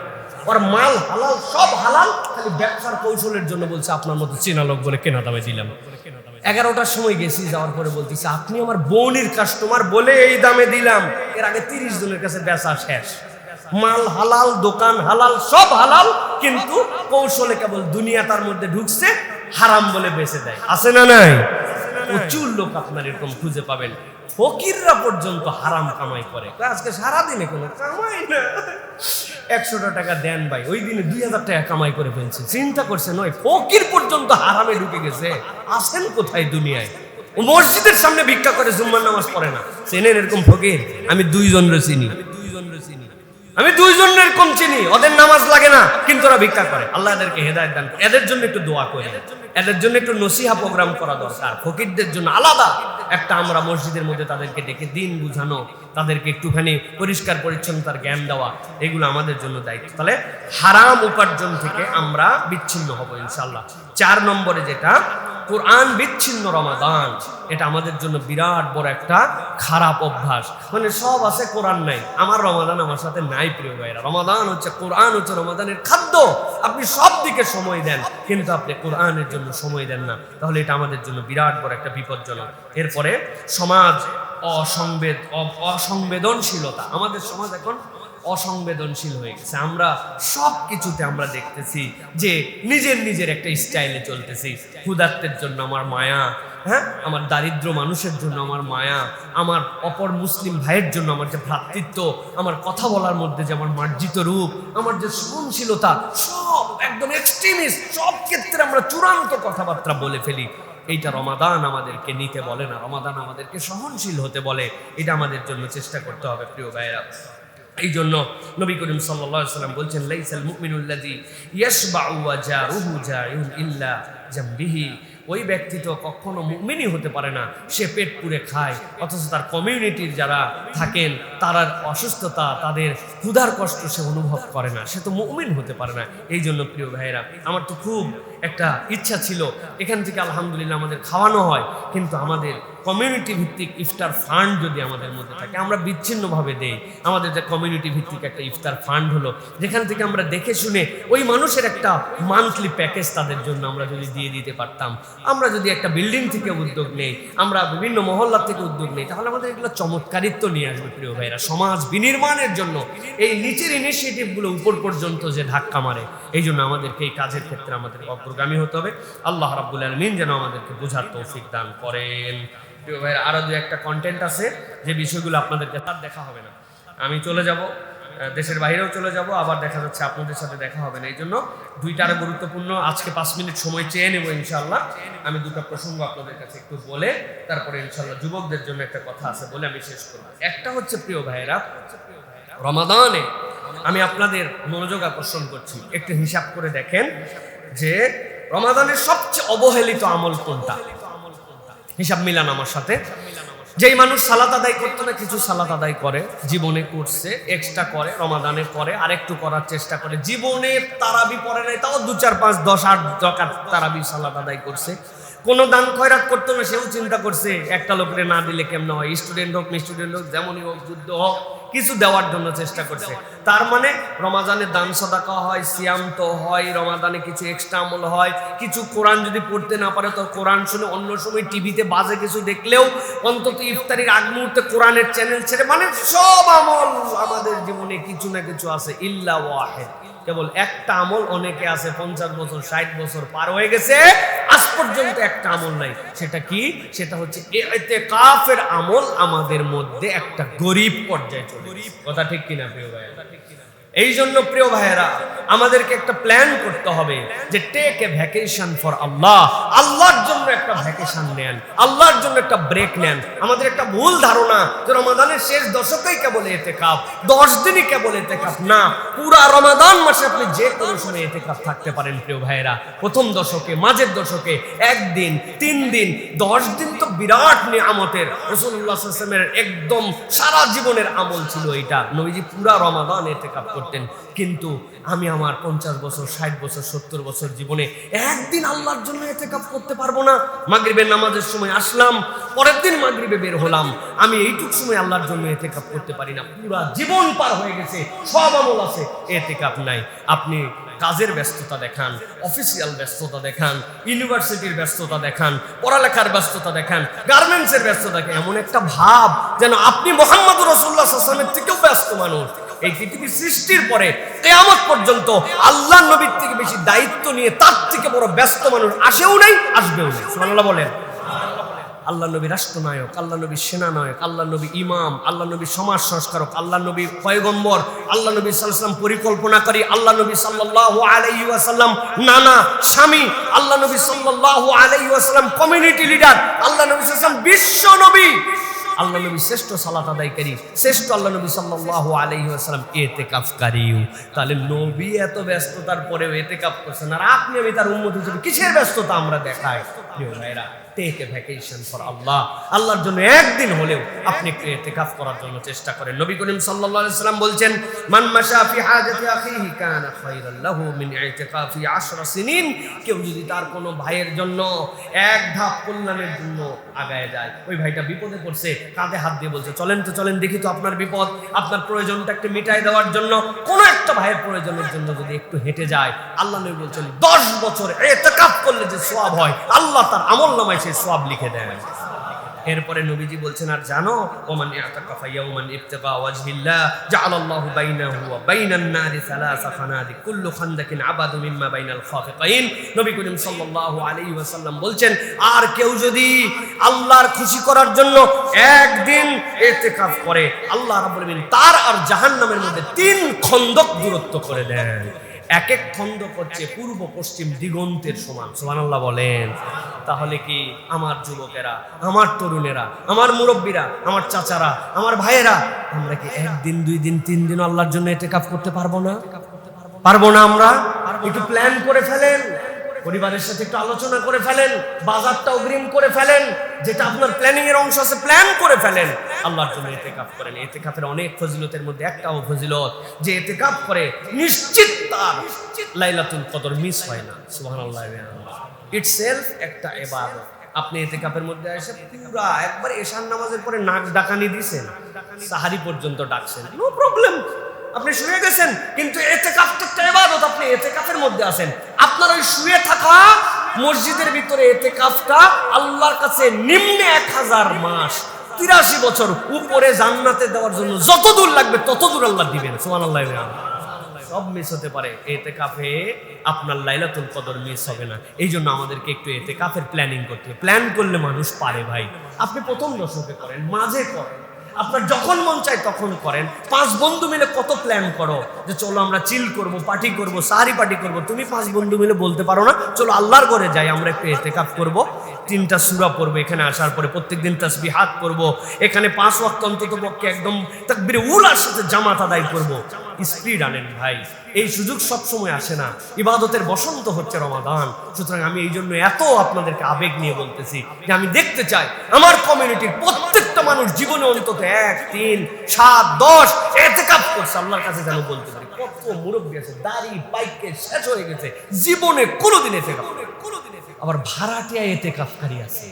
Speaker 1: ওর মাল হালাল, সব হালাল, খালি ব্যবসার কৌশলের জন্য বলছে আপনার মতো চেনা লোক বলে কেনা দামে দিলাম। 11টার সময় গেছি, যাওয়ার পরে বলতেছে আপনি আমার বোনের কাস্টমার বলে এই দামে দিলাম। এর আগে 30 জনের কাছে বেচা শেষ। মাল হালাল, দোকান হালাল, সব হালাল, কিন্তু কৌশলে কেবল দুনিয়া তার মধ্যে ঢুকছে, হারাম বলে বেচে দেয়, আছে না নাই? প্রচুর লোক আপনার এরকম খুঁজে পাবেন। ফকিররা পর্যন্ত হারাম কামাই করে। আজকে সারাদিনে কোনো কামাই না, 100 টাকা দেন ভাই, ওই দিনে 2000 টাকা কামাই করে ফেলছে। চিন্তা করছেন, ওই ফকির পর্যন্ত হারামে ঢুকে গেছে। আসেন কোথায় দুনিয়ায়? ও মসজিদের সামনে ভিক্ষা করে, জুম্মার নামাজ পড়ে না। চেনেন এরকম ফকির? আমি 2 জনের চিনি, আমি 2 জনের এরকম চিনি, ওদের নামাজ লাগে না কিন্তু ওরা ভিক্ষা করে। আল্লাহ এদেরকে হেদায়েত দান করে। এদের জন্য একটু দোয়া করি, এদের জন্য একটু নসিহা প্রোগ্রাম করা দরকার। ফকিরদের জন্য আলাদা একটা আমরা মসজিদের মধ্যে তাদেরকে ডেকে দিন বুঝানো, তাদেরকে একটুখানি পরিষ্কার পরিচ্ছন্নতার জ্ঞান দেওয়া, এগুলো আমাদের জন্য দায়িত্ব। তাহলে হারাম উপার্জন থেকে আমরা বিচ্ছিন্ন হব ইনশাআল্লাহ। 4 নম্বরে যেটা, কোরআন বিচ্ছিন্ন রমাদান, এটা আমাদের জন্য বিরাট বড় একটা খারাপ অভ্যাস। মানে সব আছে, কোরআন নাই। আমার রমাদান আমার সাথে নাই। প্রিয় ভাইরা, রমাদান হচ্ছে, কোরআন হচ্ছে রমাদানের খাদ্য। আপনি সব দিকে সময় দেন কিন্তু আপনি কোরআনের জন্য সময় দেন না, তাহলে এটা আমাদের জন্য বিরাট বড় একটা বিপজ্জনক। এরপরে সমাজ অসংবেদনশীলতা। আমাদের সমাজ এখন অসংবেদনশীল হয়ে গেছে। আমরা সব কিছুতে আমরা দেখতেছি যে নিজের একটা স্টাইলে চলতেছি। ক্ষুধার্তের জন্য আমার মায়া, হ্যাঁ, আমার দারিদ্র মানুষের জন্য আমার মায়া, আমার অপর মুসলিম ভাইয়ের জন্য আমার যে ভ্রাতৃত্ব, আমার কথা বলার মধ্যে যে আমার মার্জিত রূপ, আমার যে সহনশীলতা, সব একদম এক্সট্রিমিস্ট। সব ক্ষেত্রে আমরা চূড়ান্ত কথাবার্তা বলে ফেলি। এইটা রমাদান আমাদেরকে নিতে বলে না, রমাদান আমাদেরকে সহনশীল হতে বলে। এটা আমাদের জন্য চেষ্টা করতে হবে প্রিয় ভাইয়েরা। এই জন্য নবী করিম সাল্লাল্লাহু আলাইহি ওয়াসাল্লাম বলছেন, লাইসাল মুমিনুল্লাযী ইয়াশবাউ ওয়া জারুহু জাইউন ইল্লা জামবিহি। ওই ব্যক্তি তো কখনো মুমিনই হতে পারে না, সে পেট পুরে খায়, অথচ তার কমিউনিটির যারা থাকেন তারা অসুস্থতা, তাদের ক্ষুধার কষ্ট সে অনুভব করে না, সে তো মুমিন হতে পারে না। এই জন্য প্রিয় ভাইয়েরা, আমার তো খুব একটা ইচ্ছা ছিল এখান থেকে আলহামদুলিল্লাহ আমাদের খাওয়ানো হয়, কিন্তু আমাদের কমিউনিটি ভিত্তিক ইফতার ফান্ড যদি আমাদের মধ্যে থাকে, আমরা বিচ্ছিন্নভাবে দেই। আমাদের যে কমিউনিটি ভিত্তিক একটা ইফতার ফান্ড হলো, যেখান থেকে আমরা দেখে শুনে ওই মানুষের একটা মান্থলি প্যাকেজ তাদের জন্য আমরা যদি দিয়ে দিতে পারতাম, আমরা যদি একটা বিল্ডিং থেকে উদ্যোগ নেই, আমরা বিভিন্ন মহল্লা থেকে উদ্যোগ নেই, তাহলে আমাদের এগুলো চমৎকারিত্ব নিয়ে আসবে প্রিয় ভাইরা। সমাজ বিনির্মাণের জন্য এই নিচের ইনিশিয়েটিভগুলো উপর পর্যন্ত যে ধাক্কা মারে, এই জন্য আমাদেরকে এই কাজের ক্ষেত্রে আমাদের অগ্রগামী হতে হবে। আল্লাহ রাব্বুল আলামিন যেন আমাদেরকে বোঝার তৌফিক দান করেন। প্রিয় ভাইরা, আরো 2-1টা কন্টেন্ট আছে যে বিষয়গুলো আপনাদেরকে তার দেখা হবে না। আমি চলে যাব, দেশের বাইরেও চলে যাব, আবার দেখা যাচ্ছে আপনাদের সাথে দেখা হবে না। এই জন্য 2টা আরো গুরুত্বপূর্ণ, আজকে 5 মিনিট সময় চেয়ে নেব ইনশাআল্লাহ। আমি 2টা প্রসঙ্গ আপনাদের কাছে একটু বলে তারপরে ইনশাআল্লাহ যুবকদের জন্য একটা কথা আছে বলে আমি শেষ করব। একটা হচ্ছে প্রিয় ভাইরা, রমাদানে আমি আপনাদের মনোযোগ আকর্ষণ করছি, একটু হিসাব করে দেখেন যে রমাদানের সবচেয়ে অবহেলিত আমল কোনটা। হিসাব মিলান আমার সাথে। যেই মানুষ সালাত আদায় করতো না, কিছু সালাত আদায় করে, জীবনে করছে, এক্সট্রা করে, রমাদানে করে, আরেকটু করার চেষ্টা করে, জীবনে তারাবি পড়ে নাই, তাও 2, 4, 5, 10, 8 রাকাত তারাবি সালাত আদায় করছে। কোনো দান খয়রাত করতো না, সেও চিন্তা করছে একটা লোকের না দিলে কেমন হয়, স্টুডেন্ট হোক যেমনই হোক, যুদ্ধ হোক, কিছু দেওয়ার জন্য চেষ্টা করছে। তার মানে রমাদানে দান সদাকা হয়, সিয়াম তো হয়, রমাদানে কিছু এক্সট্রা আমল হয়, কিছু কোরআন যদি পড়তে না পারে তো কোরআন শুনে, অন্য সময় টিভিতে বাজে কিছু দেখলেও অন্তত ইফতারির আগ মুহূর্তে কোরআনের চ্যানেল ছেড়ে, মানে সব আমল আমাদের জীবনে কিছু না কিছু আছে। ইল্লা ওয়াহিদ, কেবল একটা আমল অনেকে আছে 50 বছর 60 বছর পার হয়ে গেছে, আজ পর্যন্ত একটা আমল নাই। সেটা কি? সেটা হচ্ছে ইতিকাফের আমল আমাদের মধ্যে একটা গরিব পর্যায়ে চলে। কথা ঠিক কিনা প্রিয় ভাই? এই জন্য প্রিয় ভাইয়েরা, আমাদেরকে একটা প্ল্যান করতে হবে যে টেক এ ভ্যাকেশন ফর আল্লাহ। আল্লাহর জন্য একটা ভ্যাকেশন নেন, আল্লাহর জন্য একটা ব্রেক নেন। আমাদের একটা ভুল ধারণা যে রমাদানের শেষ দশকেই কেবল ইতিকাফ, 10 দিনই কেবল ইতিকাফ। না, পুরা রমাদান মাসে আপনি যে কোনো সময় ইতিকাফ থাকতে পারেন প্রিয় ভাইয়েরা। প্রথম দশকে, মাঝের দশকে 1 দিন, 3 দিন, 10 দিন তো বিরাট নিয়ামতের। রাসূলুল্লাহ সাল্লাল্লাহু আলাইহি ওয়াসাল্লামের একদম সারা জীবনের আমল ছিল এটা। নবীজি পুরা রমাদান ইতিকাফ করতেন। কিন্তু আমি আমার 50 বছর, 60 বছর, 70 বছর জীবনে একদিন আল্লাহর জন্য ইতিকাফ করতে পারবো না। মাগরিবের নামাজের সময় আসলাম, পরের দিন মাগরিবে বের হলাম, আমি এইটুকু সময় আল্লাহর জন্য ইতিকাফ করতে পারি না। পুরা জীবন পার হয়ে গেছে, সব আমল আছে, ইতিকাফ নাই। আপনি কাজের ব্যস্ততা দেখান, অফিসিয়াল ব্যস্ততা দেখান, ইউনিভার্সিটির ব্যস্ততা দেখান, পড়ালেখার ব্যস্ততা দেখান, গার্মেন্টসের ব্যস্ততা দেখান, এমন একটা ভাব যেন আপনি মুহাম্মদুর রাসূলুল্লাহ সাল্লাল্লাহু আলাইহি ওয়াসাল্লামের থেকেও ব্যস্ত মানুষ। এই পৃথিবী সৃষ্টির পরে কিয়ামত পর্যন্ত আল্লাহর নবীর থেকে বেশি দায়িত্ব নিয়ে তার থেকে বড় ব্যস্ত মানুষ আসেও নাই, আসবেও না। সুবহানাল্লাহ বলেন। আল্লাহ নবী রাষ্ট্রনায়ক, আল্লাহ নবী সেনানায়ক, আল্লাহ নবী ইমাম, আল্লাহ নবী সমাজ সংস্কারক, আল্লাহ নবী পয়গম্বর, আল্লাহ নবী সাল্লাল্লাহু আলাইহি ওয়াসাল্লাম পরিকল্পনাকারী, আল্লাহ নবী সাল্লাল্লাহু আলাইহি ওয়াসাল্লাম নানা স্বামী, আল্লাহ নবী সাল্লাল্লাহু আলাইহি ওয়াসাল্লাম কমিউনিটি লিডার, আল্লাহ নবী সাল্লাল্লাহু আলাইহি ওয়াসাল্লাম বিশ্ব নবী, আল্লাহ নবী শ্রেষ্ঠ সালাত আদায়কারী, শ্রেষ্ঠ আল্লাহ নবী সাল্লাল্লাহু আলাইহি ওয়াসাল্লাম ইতিকাফকারীও। তাহলে নবী এত ব্যস্ততার পরেও ইতিকাফ করছেন, আর আপনি আমি তার উম্মত হিসেবে কিসের ব্যস্ততা আমরা দেখাই? প্রিয় ভাইরা, টেক এ ভ্যাকেশন ফর আল্লাহ। আল্লাহর জন্য একদিন হলেও আপনি একটু ইতিকাফ করার জন্য চেষ্টা করেন। নবী করিম সাল্লাল্লাহু আলাইহি ওয়াসাল্লাম বলছেন, মান মাশা ফি হাজাতি আখিহি কানা খায়রান লাহু মিন ইতিকাফি 10 সিনিন। কেউ যদি তার কোনো ভাইয়ের জন্য এক ধাপ কল্যাণের জন্য আগায় যায়, ওই ভাইটা বিপদে পড়ছে, কাঁধে হাত দিয়ে বলছে, চলেন তো চলেন, দেখি তো আপনার বিপদ, আপনার প্রয়োজনটা একটু মিটাই দেওয়ার জন্য, কোনো একটা ভাইয়ের প্রয়োজনের জন্য যদি একটু হেঁটে যায়, আল্লাহ নবী বলছেন 10 বছর ইতিকাফ করলে যে সওয়াব হয়, আল্লাহ তার আমলনামায় সেই সওয়াব লিখে দেন। এরপরে নবীজি বলছেন, আর জানো, ওমান ইয়াতাকাফা ইয়াওমান ইবতিগা ওয়াজহিল্লাহ জাআলাল্লাহু বাইনাহু ওয়া বাইনান নারি সালাসা খানাদিক কুল্লু খান্দাকিন আবাদু মিম্মা বাইনাল খাফিকাইন। নবী করিম সাল্লাল্লাহু আলাইহি ওয়াসাল্লাম বলছেন, আর কেউ যদি আল্লাহর খুশি করার জন্য একদিন ইতিকাফ করে, আল্লাহ রাব্বুল আলামিন তার আর জাহান্নামের মধ্যে 3 খন্দক দূরত্ব করে দেন। এক এক খন্দক হচ্ছে পূর্ব পশ্চিম দিগন্তের সমান। সুবহানাল্লাহ বলেন। তাহলে কি আমার যুবকেরা, আমার তরুণেরা, আমার মুরব্বীরা, আমার চাচারা, আমার ভাইয়েরা, আমরা কি 1 দিন 2 দিন 3 দিন আল্লাহর জন্য ইতিকাফ করতে পারবো না? পারবো না? আমরা একটু প্ল্যান করে ফেলেন, পরিবারের সাথে একটু আলোচনা করে ফেলেন, বাজারটা অগ্রিম করে ফেলেন, যেটা আপনার প্ল্যানিং এর অংশ আছে প্ল্যান করে ফেলেন, আল্লাহর জন্য ইতিকাফ করেন। ইতিকাফের অনেক ফজিলতের মধ্যে একটাও ফজিলত, যে ইতিকাফ করে নিশ্চিত তার লাইলাতুল কদর মিস হয় না। সুবহানাল্লাহ। ইটসেলফ একটা ইবাদত। আপনি ইতিকাফের মধ্যে এসে পুরা একবার এশার নামাজের পরে নাক ডাকানি দিয়েছেন, সাহারি পর্যন্ত ডাকছেন, নো প্রবলেম, আপনি শুয়ে গেছেন, কিন্তু ইতিকাফটা একটা ইবাদত, আপনি ইতিকাফের মধ্যে আছেন। আপনার ওই শুয়ে থাকা মসজিদের ভিতরে ইতিকাফটা আল্লাহর কাছে নিম্নে 1000 মাস, 83 বছর, উপরে জান্নাতে দেওয়ার জন্য যত দূর লাগবে তত দূর আল্লাহ দিবেন। সুবহানাল্লাহ। সব মিস হতে পারে, ইতিকাফে আপনার লাইলাতুল কদর মিস হবে না। এই জন্য আমাদেরকে একটু ইতিকাফের প্ল্যানিং করতে হবে। প্ল্যান করলে মানুষ পারে ভাই। আপনি প্রথম দশকে করেন, মাঝে করেন, আপনার যখন মন চায় তখন করেন। 5 বন্ধু মিলে কত প্ল্যান করো যে চলো আমরা চিল করব, পার্টি করব, সাহারি পার্টি করব। তুমি 5 বন্ধু মিলে বলতে পারো না চলো আল্লাহর ঘরে যাই, আমরা একটু ইতিকাফ করব, 3টা সূরা পড়বো, এখানে আসার পরে প্রত্যেকদিন তাসবিহাত করব, এখানে 5 ওয়াক্ত অন্তত পক্ষে একদম তাকবীরে উলার সাথে জামাত আদায় করব। স্পিড আনেন ভাই, এই সুযোগ সব সময় আসে না। ইবাদতের বসন্ত হচ্ছে রমাদান। সুতরাং আমি এই জন্য এত আপনাদেরকে আবেগ নিয়ে বলতেছি যে আমি দেখতে চাই আমার কমিউনিটির প্রত্যেকটা মানুষ জীবনে অন্তত 1, 3, 7, 10 ইতিকাফ করছে। আল্লাহর কাছে যেন বলতে পারি, কত মুরব্বী আছে দাড়ি পাইকে শেষ হয়ে গেছে, জীবনে কোনোদিন ইতিকাফ, আবার ভাড়াটিয়া ইতিকাফকারী আছে।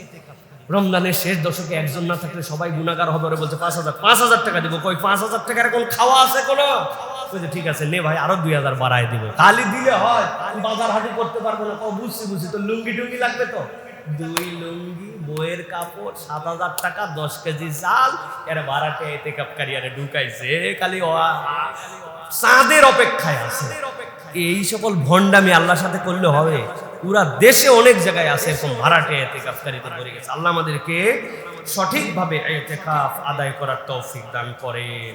Speaker 1: রমজানের শেষ দশকে একজন না থাকলে সবাই গুনাহগার হবে। ওরা বলছে 5,000 টাকা দিব। কই 5,000 টাকার এখন খাওয়া আছে কোনো? ঠিক আছে নে ভাই, আরো 2,000 বাড়ায় দিব। খালি দিলে হয়, বাজার হাটি করতে পারবো না। বুঝছি তো লুঙ্গি টুঙ্গি লাগবে তো, 2 লুঙ্গি, বইয়ের কাপড়, 7,000 টাকা, 10 কেজি চাল, এরা ভাড়াটে ইতিকাফকারী আরে ঢুকাইছে, খালি চাঁদের অপেক্ষায় আছে। এই সকল ভণ্ডামি আল্লাহর সাথে করলে হবে? পুরা দেশে অনেক জায়গায় আছে এরকম ভাড়াটে ইতিকাফকারীতে ভরে গেছে। আল্লাহ আমাদেরকে সঠিকভাবে ইতিকাফ আদায় করার তৌফিক দান করেন।